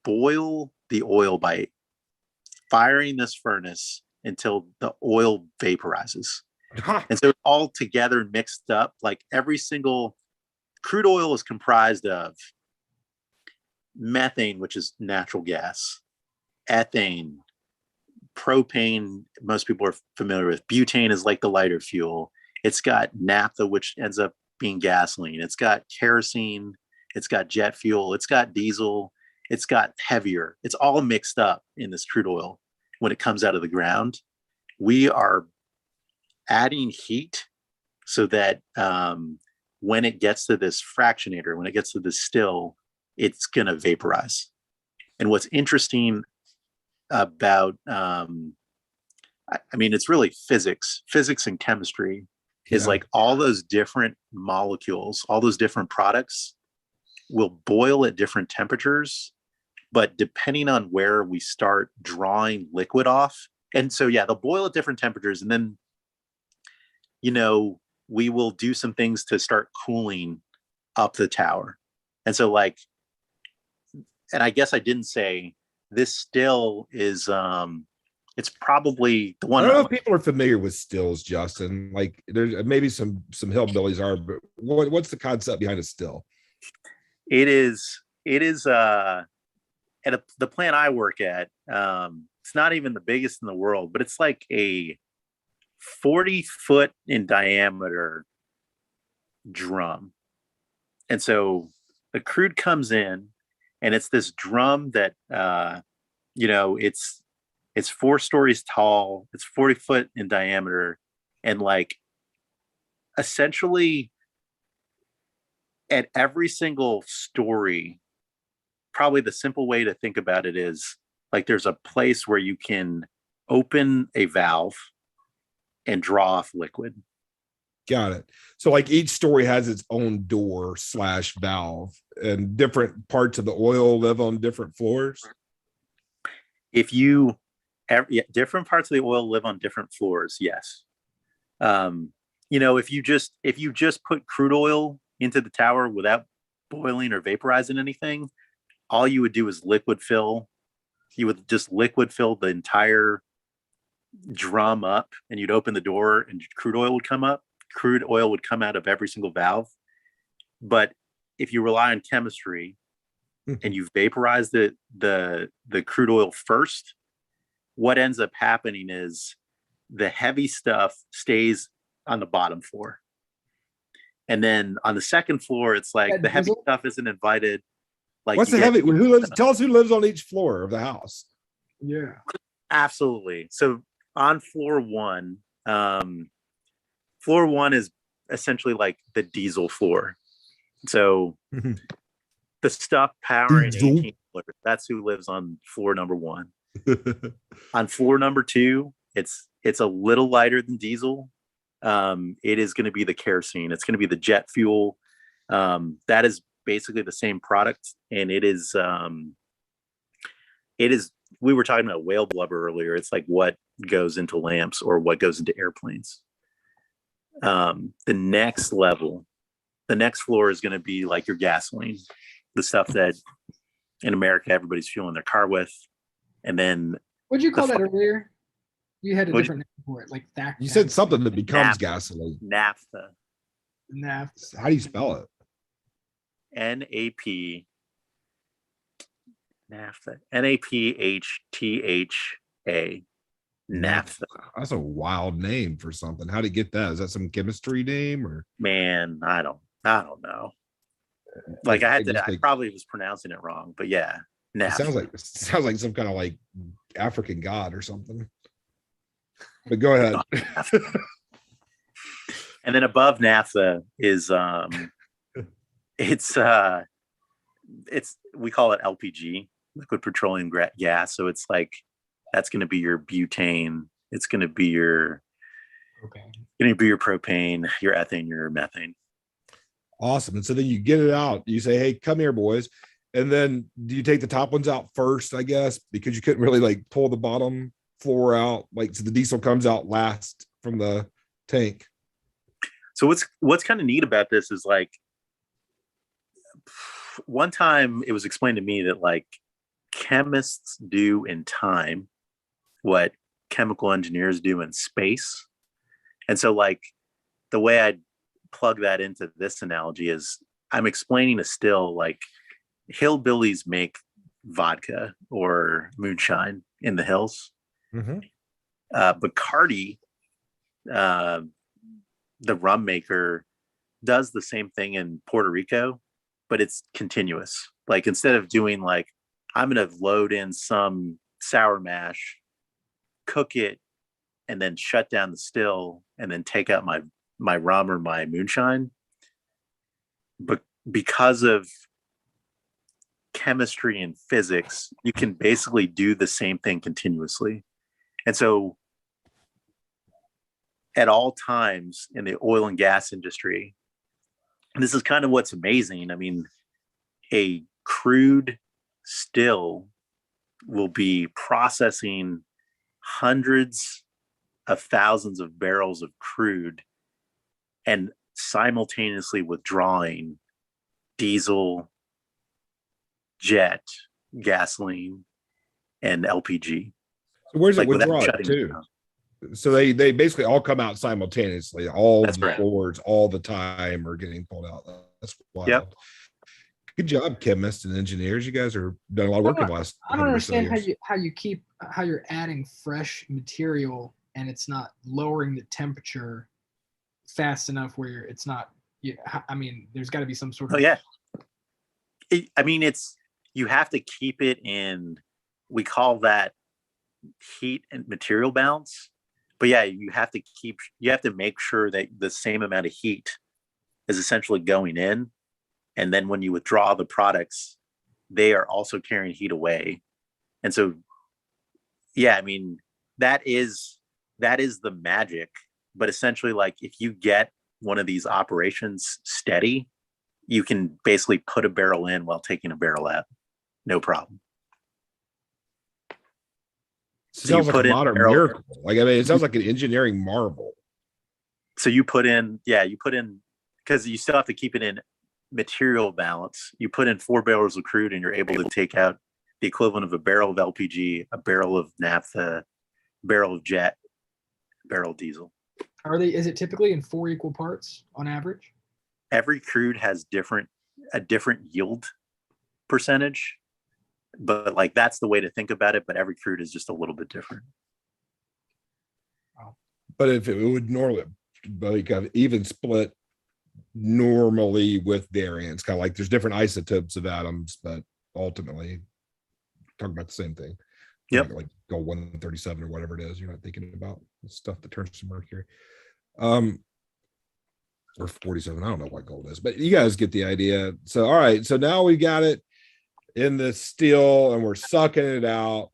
boil the oil by firing this furnace until the oil vaporizes. And so all together mixed up, like every single crude oil is comprised of methane, which is natural gas, ethane, propane, most people are familiar with. Butane is like the lighter fuel. It's got naphtha, which ends up being gasoline. It's got kerosene. It's got jet fuel. It's got diesel. It's got heavier. It's all mixed up in this crude oil. When it comes out of the ground, we are adding heat so that when it gets to this fractionator, when it gets to this still, it's going to vaporize. And what's interesting about, it's really physics and chemistry is like all those different molecules, all those different products will boil at different temperatures, but depending on where we start drawing liquid off. And so, yeah, they'll boil at different temperatures. And then, we will do some things to start cooling up the tower. And so like, and I guess I didn't say this still is, it's probably the I one. don't know if people are familiar with stills, Justin. Like there's maybe some hillbillies are, but what's the concept behind a still? It is at the plant I work at, it's not even the biggest in the world, but it's like a 40-foot in diameter drum. And so the crude comes in, and it's this drum that it's 4 stories tall, it's 40 foot in diameter, and like essentially at every single story, probably the simple way to think about it is like there's a place where you can open a valve and draw off liquid. Got it. So like each story has its own door / valve, and different parts of the oil live on different floors. If different parts of the oil live on different floors, yes. If you just put crude oil into the tower without boiling or vaporizing anything, all you would do is liquid fill. You would just liquid fill the entire drum up, and you'd open the door and crude oil would come up. Crude oil would come out of every single valve. But if you rely on chemistry and you vaporize the crude oil first, what ends up happening is the heavy stuff stays on the bottom floor. And then on the second floor, it's like the heavy stuff isn't invited. Like, what's the heavy? Tell us who lives on each floor of the house. Yeah, absolutely. So on floor one is essentially like the diesel floor. So the stuff powering 18 floors, that's who lives on floor number 1. On floor number 2, it's a little lighter than diesel. It is going to be the kerosene. It's going to be the jet fuel. That is basically the same product, and it is we were talking about whale blubber earlier. It's like what goes into lamps or what goes into airplanes. The next level, the next floor is going to be like your gasoline, the stuff that in America everybody's fueling their car with. And then what'd you call that earlier? You had a different name for it, like that. You said something that becomes gasoline. Naphtha. Naphtha. How do you spell it? NAP. Naphtha. NAPHTHA. Naphtha. That's a wild name for something. How did you get that? Is that some chemistry name or? Man, I don't know. Like I probably was pronouncing it wrong, but yeah. Naphtha. It sounds like some kind of like African god or something. But go ahead. And then above naphtha is it's we call it LPG, liquid petroleum gas. So it's like that's going to be your butane. It's going to be your propane, your ethane, your methane. Awesome. And so then you get it out. You say, "Hey, come here, boys." And then do you take the top ones out first? I guess because you couldn't really like pull the bottom floor out, like so the diesel comes out last from the tank. So what's kind of neat about this is like one time it was explained to me that like chemists do in time what chemical engineers do in space. And so like the way I'd plug that into this analogy is I'm explaining a still like hillbillies make vodka or moonshine in the hills. Bacardi, the rum maker, does the same thing in Puerto Rico, but it's continuous. Like instead of doing like, I'm going to load in some sour mash, cook it, and then shut down the still, and then take out my rum or my moonshine. But because of chemistry and physics, you can basically do the same thing continuously. And so at all times in the oil and gas industry, and this is kind of what's amazing. I mean, a crude still will be processing hundreds of thousands of barrels of crude and simultaneously withdrawing diesel, jet, gasoline, and LPG. So where's it Like without withdraw it shutting it to? down. So they basically all come out simultaneously. All That's the correct. floors all the time are getting pulled out. That's wild. Yep. Good job, chemists and engineers. You guys are done a lot of work in the last. I don't 100 or so understand years. how you're adding fresh material and it's not lowering the temperature fast enough where it's not. I mean, there's got to be some sort of. Oh yeah. I mean, you have to keep it in. We call that heat and material balance. But yeah, you have to make sure that the same amount of heat is essentially going in. And then when you withdraw the products, they are also carrying heat away. And so, yeah, I mean, that is the magic. But essentially, like if you get one of these operations steady, you can basically put a barrel in while taking a barrel out. No problem. Sounds like a modern miracle. Like, I mean, it sounds like an engineering marvel. So you put in, because you still have to keep it in material balance. You put in 4 barrels of crude and you're able to take out the equivalent of a barrel of LPG, a barrel of naphtha, barrel of jet, barrel of diesel. Is it typically in 4 equal parts on average? Every crude has a different yield percentage, but like that's the way to think about it. But every crude is just a little bit different. But if it would normally like an even split normally with variance, kind of like there's different isotopes of atoms, but ultimately talking about the same thing. Yep. Like gold 137 or whatever it is. You're not thinking about the stuff that turns to mercury. Or 47. I don't know what gold is, but you guys get the idea. So all right, so now we got it in the steel and we're sucking it out.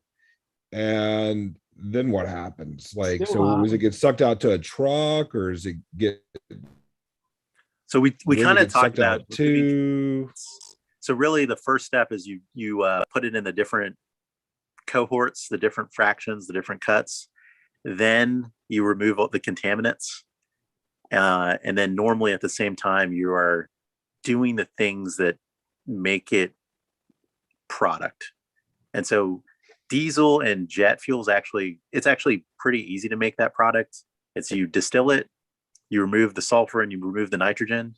And then what happens? Like, so does it get sucked out to a truck or does it get? So we kind of talked about two. So really the first step is you put it in the different cohorts, the different fractions, the different cuts. Then you remove all the contaminants. And then normally at the same time, you are doing the things that make it product. And so diesel and jet fuels it's actually pretty easy to make that product. It's you distill it, you remove the sulfur and you remove the nitrogen,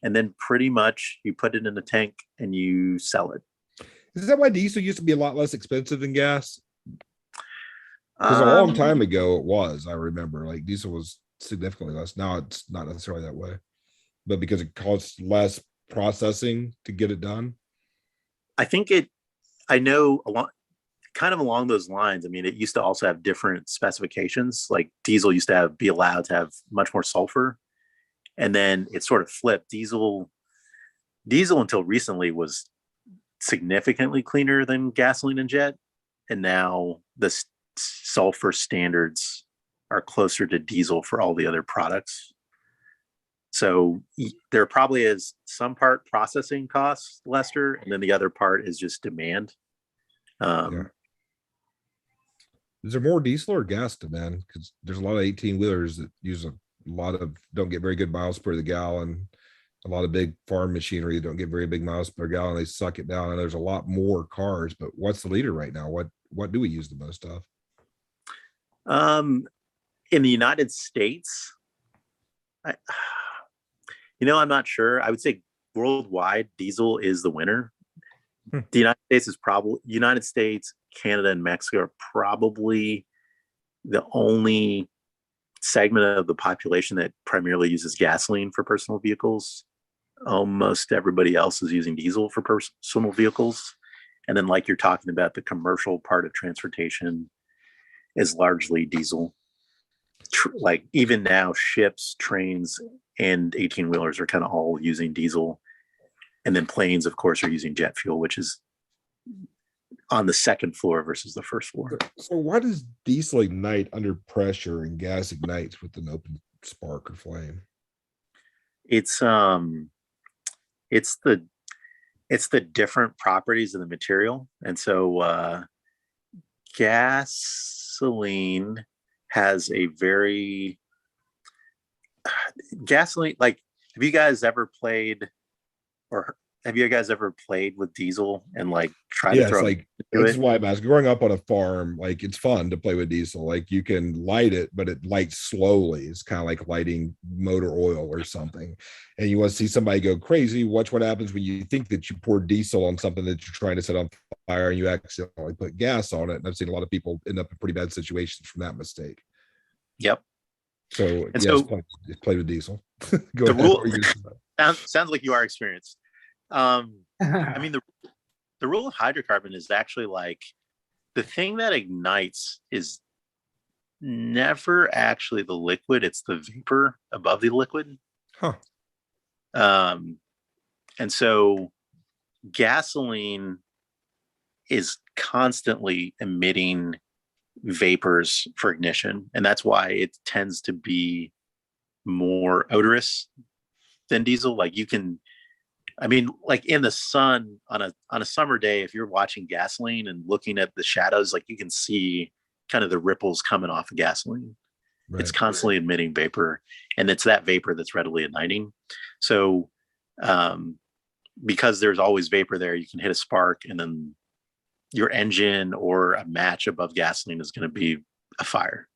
and then pretty much you put it in a tank and you sell it. Is that why diesel used to be a lot less expensive than gas? Because a long time ago it was, I remember, like diesel was significantly less. Now it's not necessarily that way, but because it costs less processing to get it done. I know along those lines. I mean, it used to also have different specifications. Like diesel used to be allowed to have much more sulfur, and then it sort of flipped. Diesel until recently was significantly cleaner than gasoline and jet, and now the sulfur standards are closer to diesel for all the other products. So there probably is some part processing costs, Lester, and then the other part is just demand. Yeah. Is there more diesel or gas demand? Because there's a lot of 18-wheelers that use don't get very good miles per the gallon. A lot of big farm machinery that don't get very big miles per gallon. They suck it down, and there's a lot more cars. But what's the leader right now? What do we use the most of? In the United States, I'm not sure. I would say worldwide, diesel is the winner. The United States, Canada, and Mexico are probably the only segment of the population that primarily uses gasoline for personal vehicles. Almost everybody else is using diesel for personal vehicles. And then, like you're talking about, the commercial part of transportation is largely diesel. Like even now, ships, trains, and 18-wheelers are kind of all using diesel. And then planes, of course, are using jet fuel, which is on the second floor versus the first floor. So why does diesel ignite under pressure and gas ignites with an open spark or flame? It's the different properties of the material. And so gasoline has gasoline, like, have you guys ever played or have you guys ever played with diesel and like try to Yes, throw like into this is it? why I'm asking. Growing up on a farm, like it's fun to play with diesel. Like you can light it, but it lights slowly. It's kind of like lighting motor oil or something. And you want to see somebody go crazy. Watch what happens when you think that you pour diesel on something that you're trying to set on fire and you accidentally put gas on it. And I've seen a lot of people end up in pretty bad situations from that mistake. Yep. So And yes, so play with diesel. Go the ahead. rule What were you gonna say? sounds like you are experienced. I mean, the rule of hydrocarbon is actually like the thing that ignites is never actually the liquid, it's the vapor above the liquid. Huh. And so gasoline is constantly emitting vapors for ignition, and that's why it tends to be more odorous than diesel. Like you can, I mean, like in the sun on a summer day, if you're watching gasoline and looking at the shadows, like you can see kind of the ripples coming off of gasoline. Right. It's constantly emitting vapor, and it's that vapor that's readily igniting. So because there's always vapor there, you can hit a spark and then your engine or a match above gasoline is going to be a fire.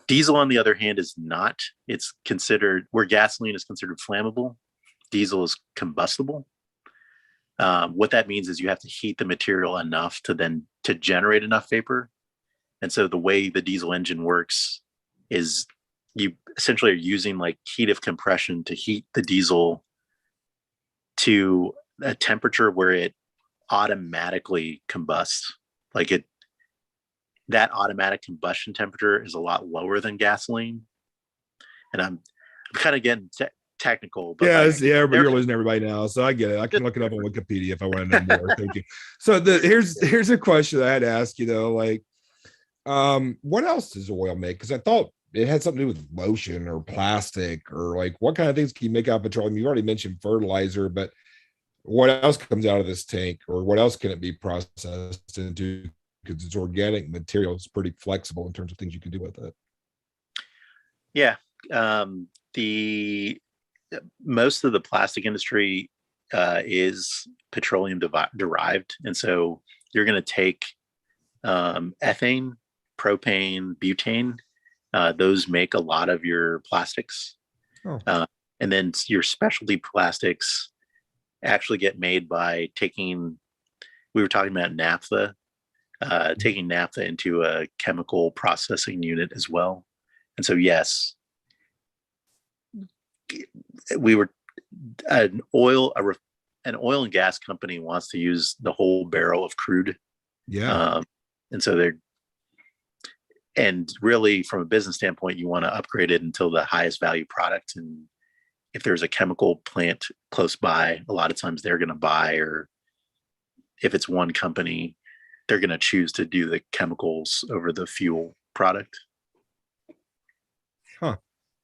Diesel, on the other hand, is not. It's considered, where gasoline is considered flammable, diesel is combustible. What that means is you have to heat the material enough to generate enough vapor. And so the way the diesel engine works is you essentially are using like heat of compression to heat the diesel to a temperature where it automatically combusts. Like that automatic combustion temperature is a lot lower than gasoline. And I'm kind of getting technical, but Yeah, like, yeah, but you're losing everybody now, so I get it. I can look it up on Wikipedia if I want to know more. Thank you. So here's a question I had to ask you though, like, what else does oil make? Because I thought it had something to do with lotion or plastic or like what kind of things can you make out of petroleum? You already mentioned fertilizer, but what else comes out of this tank, or what else can it be processed into? Because it's organic material, it's pretty flexible in terms of things you can do with it. Yeah, the most of the plastic industry is petroleum derived, and so you're going to take ethane, propane, butane. Those make a lot of your plastics. Oh. And then your specialty plastics actually get made by taking, we were talking about naphtha, taking naphtha into a chemical processing unit as well. And so, yes, we were an oil and gas company wants to use the whole barrel of crude. Yeah. And so and really from a business standpoint, you want to upgrade it until the highest value product. And if there's a chemical plant close by, a lot of times they're going to buy, or if it's one company, they're going to choose to do the chemicals over the fuel product. Huh.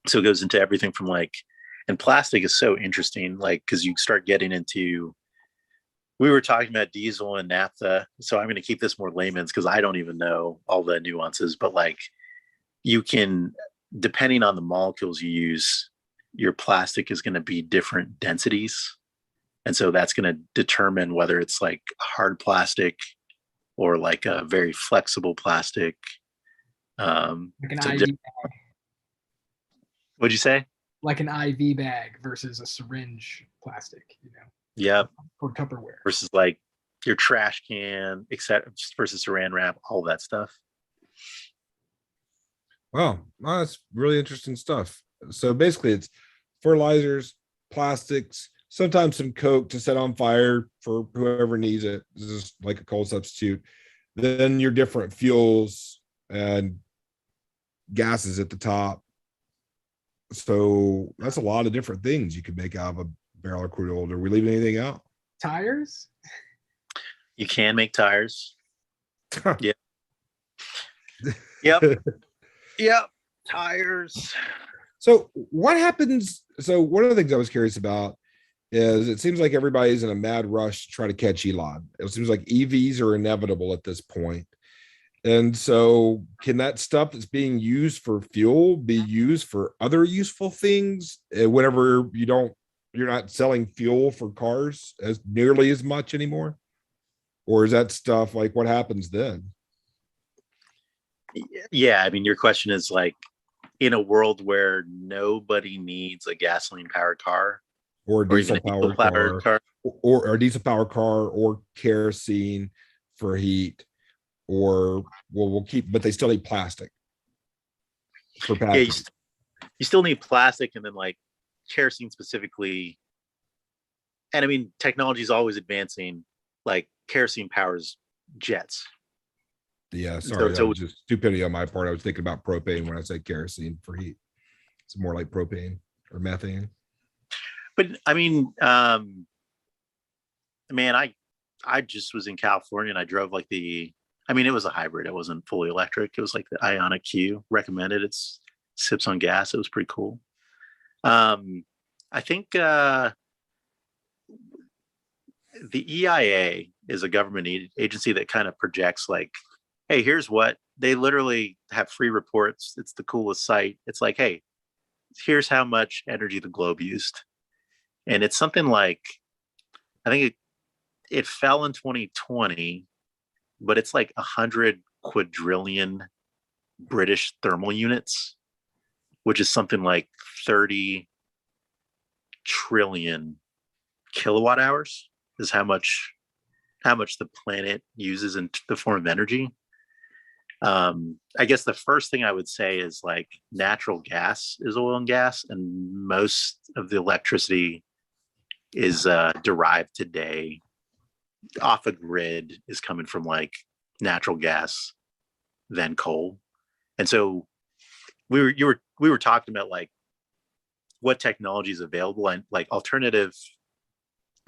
So it goes into everything from like, and plastic is so interesting, like, because you start getting into, we were talking about diesel and naphtha. So I'm going to keep this more layman's because I don't even know all the nuances, but like you can, depending on the molecules you use, your plastic is going to be different densities. And so that's going to determine whether it's like hard plastic or like a very flexible plastic. Like an so IV bag. What'd you say? Like an IV bag versus a syringe plastic, Yep. or Tupperware. Versus like your trash can, etc. versus saran wrap, all that stuff. Wow, well, that's really interesting stuff. So basically it's fertilizers, plastics, sometimes some coke to set on fire for whoever needs it. This is like a coal substitute. Then your different fuels and gases at the top. So that's a lot of different things you could make out of a barrel of crude oil. Are we leaving anything out? Tires? You can make tires. Yeah. Yep. Yep. Tires. So what happens? So one of the things I was curious about is it seems like everybody's in a mad rush to try to catch Elon. It seems like EVs are inevitable at this point. And so can that stuff that's being used for fuel be used for other useful things whenever you're not selling fuel for cars as nearly as much anymore? Or is that stuff like what happens then? Yeah, I mean, your question is like, in a world where nobody needs a gasoline powered car Or a or even diesel a diesel powered powered car, car. or a diesel powered car, or kerosene for heat, or well, we'll keep, but they still need plastic for Yeah, packaging. you still need plastic, and then like kerosene specifically. And I mean, technology is always advancing. Like kerosene powers jets. Yeah, So, sorry, that so was just stupidity on my part. I was thinking about propane when I said kerosene for heat. It's more like propane or methane. but I mean, man, I just was in California and I drove like I mean, it was a hybrid. It wasn't fully electric. It was like the Ionic Q recommended. It's sips on gas. It was pretty cool. I think the EIA is a government agency that kind of projects like, hey, here's what they literally have free reports. It's the coolest site. It's like, hey, here's how much energy the globe used. And it's something like, I think it fell in 2020, but it's like 100 quadrillion British thermal units, which is something like 30 trillion kilowatt hours is how much the planet uses in the form of energy. I guess the first thing I would say is like natural gas is oil and gas, and most of the electricity is derived today off a grid is coming from like natural gas, then coal. And so we were talking about like what technology is available, and like alternative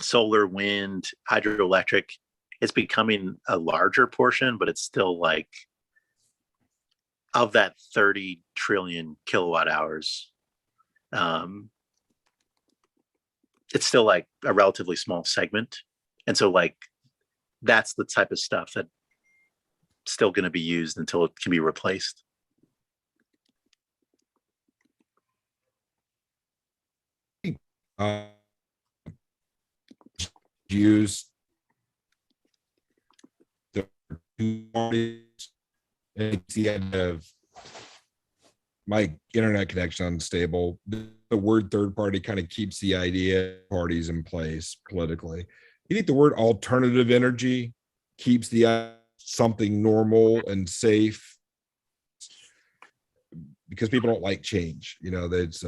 solar, wind, hydroelectric. It's becoming a larger portion, but it's still like of that 30 trillion kilowatt hours. It's still like a relatively small segment. And so like that's the type of stuff that still going to be used until it can be replaced. Use the two parties, and it's the end of my internet connection unstable. The word third party kind of keeps the idea of parties in place politically. You think the word alternative energy keeps the something normal and safe, because people don't like change. You know, that's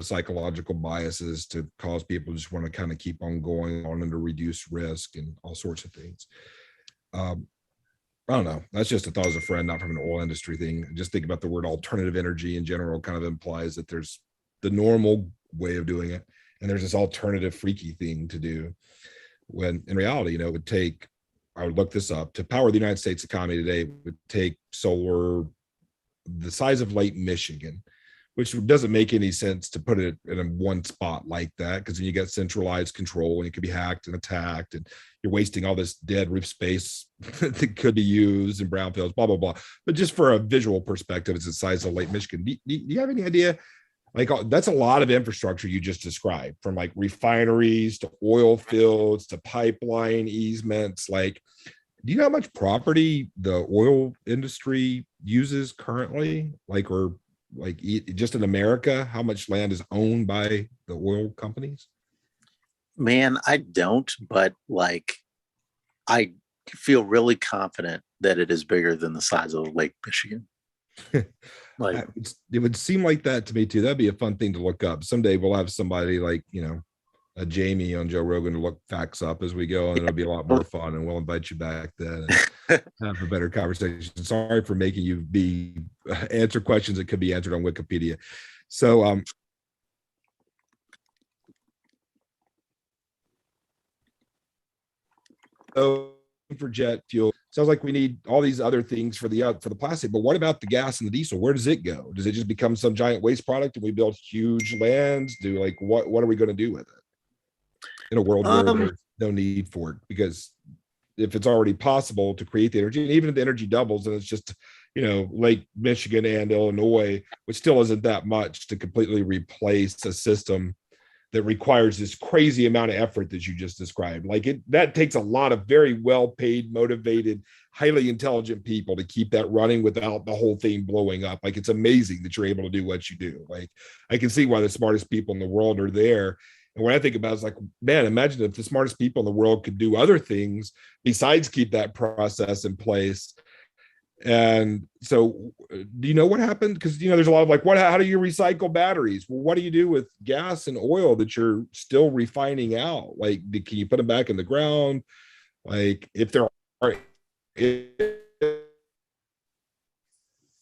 psychological biases to cause people to just want to kind of keep on going on and to reduce risk and all sorts of things. I don't know. That's just a thought as a friend, not from an oil industry thing. Just think about the word alternative energy in general kind of implies that there's the normal way of doing it, and there's this alternative freaky thing to do. When in reality, you know, it would take, I would look this up, to power the United States economy today, it would take solar the size of Lake Michigan, which doesn't make any sense to put it in one spot like that, because then you got centralized control and it could be hacked and attacked, and you're wasting all this dead roof space that could be used in brownfields, blah, blah, blah. But just for a visual perspective, it's the size of Lake Michigan. Do you have any idea? Like, that's a lot of infrastructure you just described, from like refineries to oil fields to pipeline easements. Like, do you know how much property the oil industry uses currently? Like, or like just in America, how much land is owned by the oil companies? Man, I don't, but like I feel really confident that it is bigger than the size of Lake Michigan. Like, it would seem like that to me too. That'd be a fun thing to look up. Someday we'll have somebody like, you know, a Jamie on Joe Rogan to look facts up as we go, and it'll be a lot more fun, and we'll invite you back then and have a better conversation. Sorry for making you answer questions that could be answered on Wikipedia. So for jet fuel, sounds like we need all these other things for the plastic, but what about the gas and the diesel? Where does it go? Does it just become some giant waste product and we build huge lands? What are we going to do with it in a world where there's no need for it? Because if it's already possible to create the energy, and even if the energy doubles and it's just, Lake Michigan and Illinois, which still isn't that much to completely replace a system that requires this crazy amount of effort that you just described. That takes a lot of very well-paid, motivated, highly intelligent people to keep that running without the whole thing blowing up. It's amazing that you're able to do what you do. I can see why the smartest people in the world are there. And when I think about it, it's man, imagine if the smartest people in the world could do other things besides keep that process in place. And so, do you know what happened? Because there's a lot of how do you recycle batteries? Well, what do you do with gas and oil that you're still refining out? Can you put them back in the ground? If there are,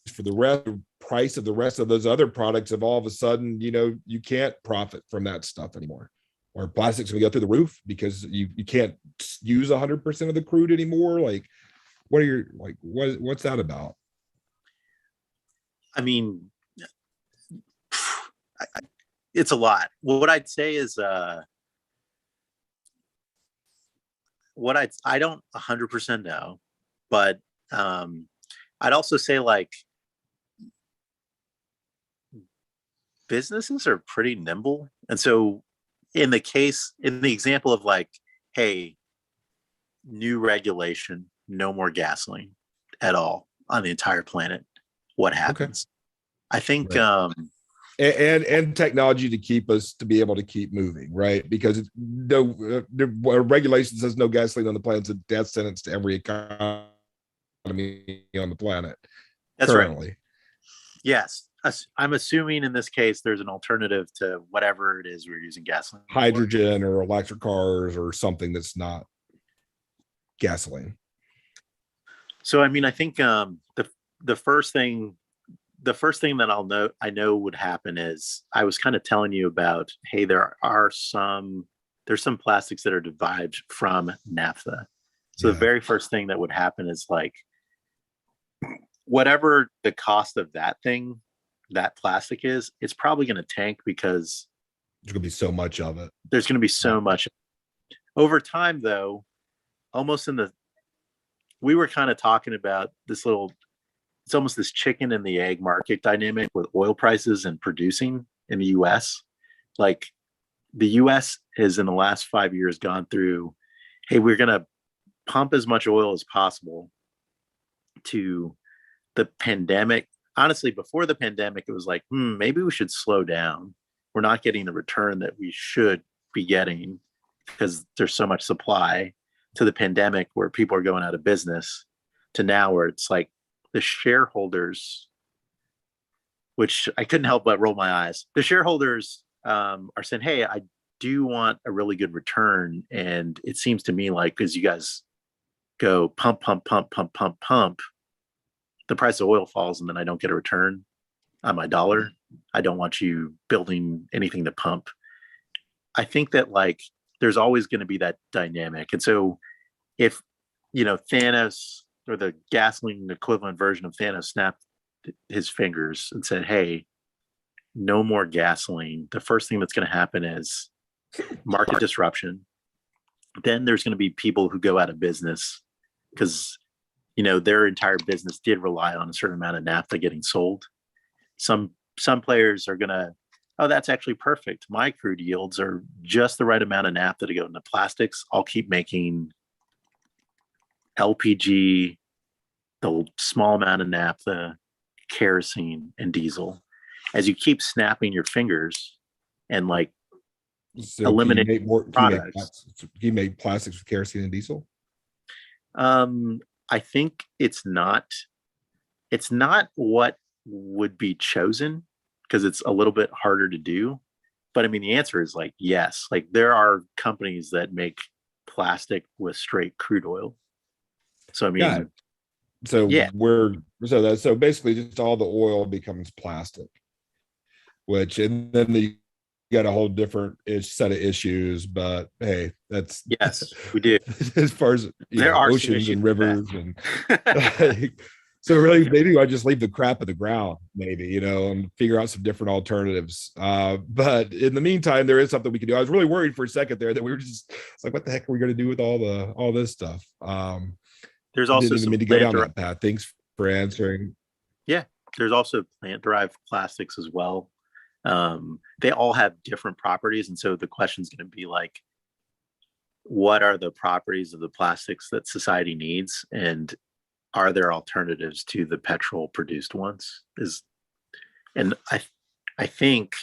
for the rest, the price of the rest of those other products, if all of a sudden you can't profit from that stuff anymore, or plastics will go through the roof because you can't use 100% of the crude anymore. What are your what's that about? I mean, it's a lot. What I'd say is I don't 100% know, but I'd also say businesses are pretty nimble. And so in the example of hey, new regulation, no more gasoline at all on the entire planet, what happens? Okay. I think right. And technology to be able to keep moving, right? Because the regulation says no gasoline on the planet. It's a death sentence to every economy on the planet. That's currently. Right. Yes. I'm assuming in this case there's an alternative to whatever it is we're using gasoline. Hydrogen or electric cars or something that's not gasoline. So I mean, I think the first thing that I know would happen is I was kind of telling you about, hey, there's some plastics that are derived from naphtha. So the very first thing that would happen is whatever the cost of that plastic is, it's probably going to tank because there's going to be so much of it. There's going to be so much. Over time, though, we were kind of talking about it's almost this chicken and the egg market dynamic with oil prices and producing in the US. The US has in the last 5 years gone through, hey, we're going to pump as much oil as possible to the pandemic. Honestly, before the pandemic, it was maybe we should slow down. We're not getting the return that we should be getting because there's so much supply, to the pandemic where people are going out of business, to now where it's the shareholders, which I couldn't help but roll my eyes. The shareholders are saying, hey, I do want a really good return. And it seems to me because you guys go pump, the price of oil falls and then I don't get a return on my dollar. I don't want you building anything to pump. I think that there's always going to be that dynamic. And so if, Thanos, or the gasoline equivalent version of Thanos, snapped his fingers and said, hey, no more gasoline, the first thing that's going to happen is market disruption. Then there's going to be people who go out of business because, their entire business did rely on a certain amount of naphtha getting sold. Some players are going to, oh, that's actually perfect. My crude yields are just the right amount of naphtha to go into plastics. I'll keep making LPG, the small amount of naphtha, kerosene, and diesel. As you keep snapping your fingers and eliminate products. You make plastics with kerosene and diesel? I think it's not what would be chosen because it's a little bit harder to do. But I mean, the answer is yes. There are companies that make plastic with straight crude oil. So I mean, so basically just all the oil becomes plastic, and then you got a whole different set of issues. But hey, that's yes, we do. As far as there are oceans and rivers and So really, maybe I just leave the crap in the ground, maybe, and figure out some different alternatives. But in the meantime, there is something we can do. I was really worried for a second there that we were just like, what the heck are we going to do with all this stuff? There's also didn't even some mean to go down that path. Thanks for answering. Yeah, there's also plant-derived plastics as well. They all have different properties, and so the question is going to be like, what are the properties of the plastics that society needs, and are there alternatives to the petrol produced ones? And I think,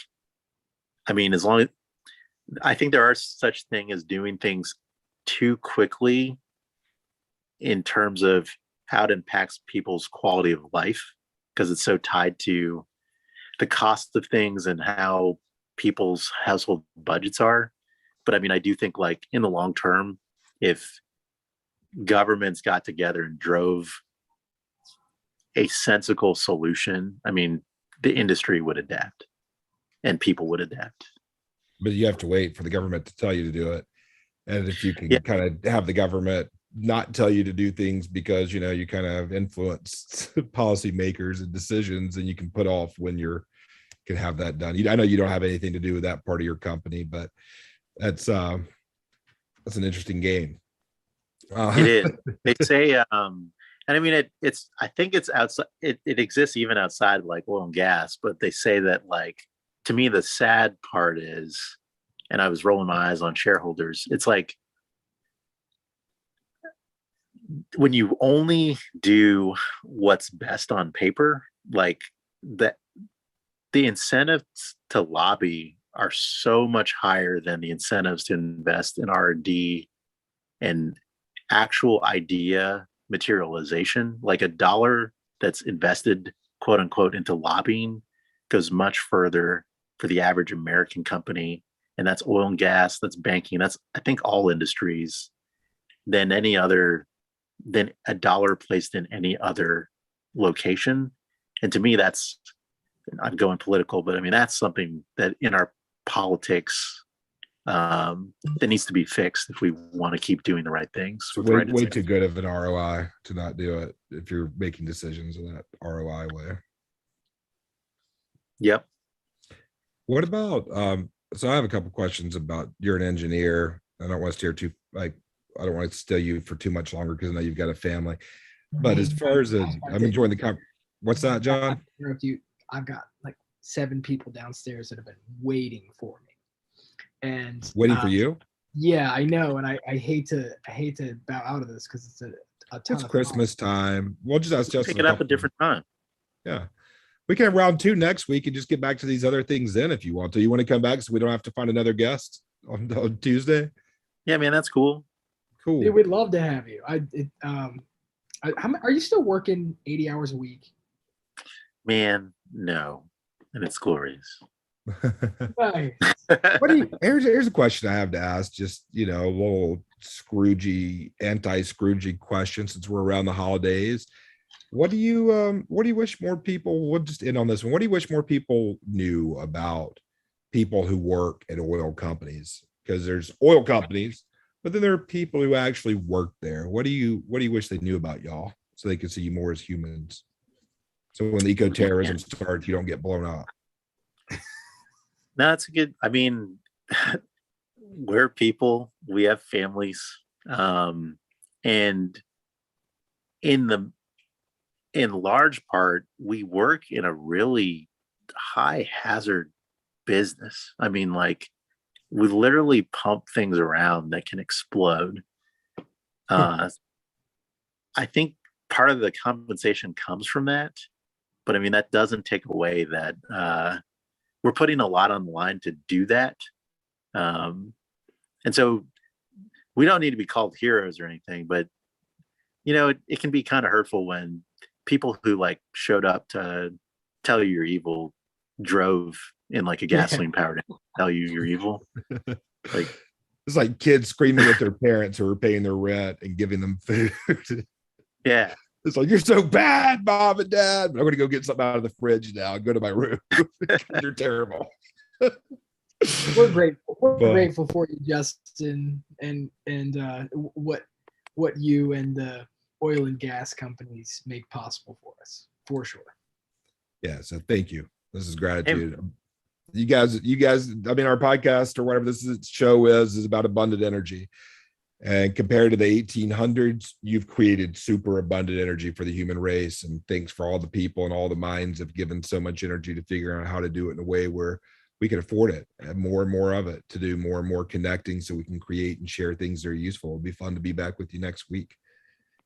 I mean, I think there are such thing as doing things too quickly in terms of how it impacts people's quality of life, because it's so tied to the cost of things and how people's household budgets are. But I mean, I do think like in the long term, if governments got together and drove a sensible solution, I mean, the industry would adapt and people would adapt. But you have to wait for the government to tell you to do it. And if you can kind of have the government not tell you to do things because, you kind of influence policymakers and decisions, and you can put off when can have that done. I know you don't have anything to do with that part of your company, but that's an interesting game. It is. They say, and I mean, I think it's outside. It exists even outside like oil and gas. But they say that, like, to me, the sad part is, and I was rolling my eyes on shareholders. It's like when you only do what's best on paper, like that, the incentives to lobby are so much higher than the incentives to invest in R&D and actual idea materialization. Like a dollar that's invested, quote unquote, into lobbying goes much further for the average American company. And that's oil and gas, that's banking, that's, I think, all industries than a dollar placed in any other location. And to me, I'm going political, but I mean, that's something that in our politics that needs to be fixed if we want to keep doing the right things. Way too good of an ROI to not do it if you're making decisions in that ROI way. Yep. What about so I have a couple questions about, you're an engineer. I don't want to steer too, like, I don't want to steal you for too much longer because I know you've got a family. But as far as I'm enjoying the what's that, John? I've got like 7 people downstairs that have been waiting for me, and waiting for you. Yeah, I know, and I hate to bow out of this because it's a ton of Christmas time. We'll just ask Justin. Pick it up a different time. Yeah, we can have round 2 next week and just get back to these other things then if you want to. You want to come back so we don't have to find another guest on Tuesday? Yeah, man, that's cool. Cool. Yeah, we'd love to have you. Are you still working 80 hours a week? Man, no, and it's glorious. Nice. Here's a question I have to ask, just a little Scroogey, anti-Scroogey question since we're around the holidays. What do you wish more people, we'll just end on this one. What do you wish more people knew about people who work at oil companies? Because there's oil companies, but then there are people who actually work there. What do you wish they knew about y'all so they could see you more as humans? So when the eco-terrorism starts, you don't get blown up. No, that's a good, I mean, we're people, we have families. And in large part, we work in a really high hazard business. I mean, like, we literally pump things around that can explode. I think part of the compensation comes from that, but I mean, that doesn't take away that we're putting a lot on the line to do that. And so we don't need to be called heroes or anything, but it can be kind of hurtful when people who like showed up to tell you you're evil drove in like a gasoline powered tell you you're evil. Like, it's like kids screaming at their parents who are paying their rent and giving them food. Yeah. It's like, you're so bad, Mom and Dad. I'm going to go get something out of the fridge now and go to my room. You're terrible. We're grateful. We're grateful for you, Justin, and what you and oil and gas companies make possible for us, for sure. Yeah. So thank you. This is gratitude. You guys, I mean, our podcast or whatever show is about abundant energy. And compared to the 1800s, you've created super abundant energy for the human race. And thanks for all the people and all the minds have given so much energy to figure out how to do it in a way where we can afford it, have more and more of it, to do more and more connecting so we can create and share things that are useful. It'll be fun to be back with you next week.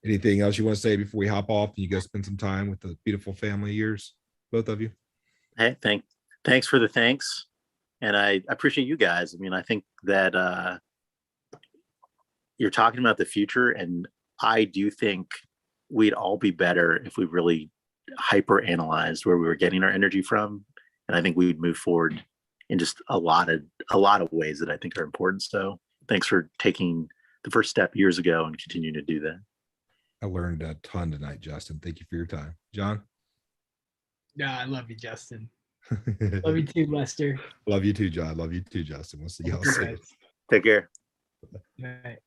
Anything else you want to say before we hop off and you go spend some time with the beautiful family of yours, both of you? Hey, thanks for the thanks. And I appreciate you guys. I mean, I think that you're talking about the future, and I do think we'd all be better if we really hyper analyzed where we were getting our energy from. And I think we'd move forward in just a lot of ways that I think are important. So thanks for taking the first step years ago and continuing to do that. I learned a ton tonight, Justin. Thank you for your time. John? Yeah, I love you, Justin. Love you too, Lester. Love you too, John. Love you too, Justin. We'll see y'all soon. Take care. Good night.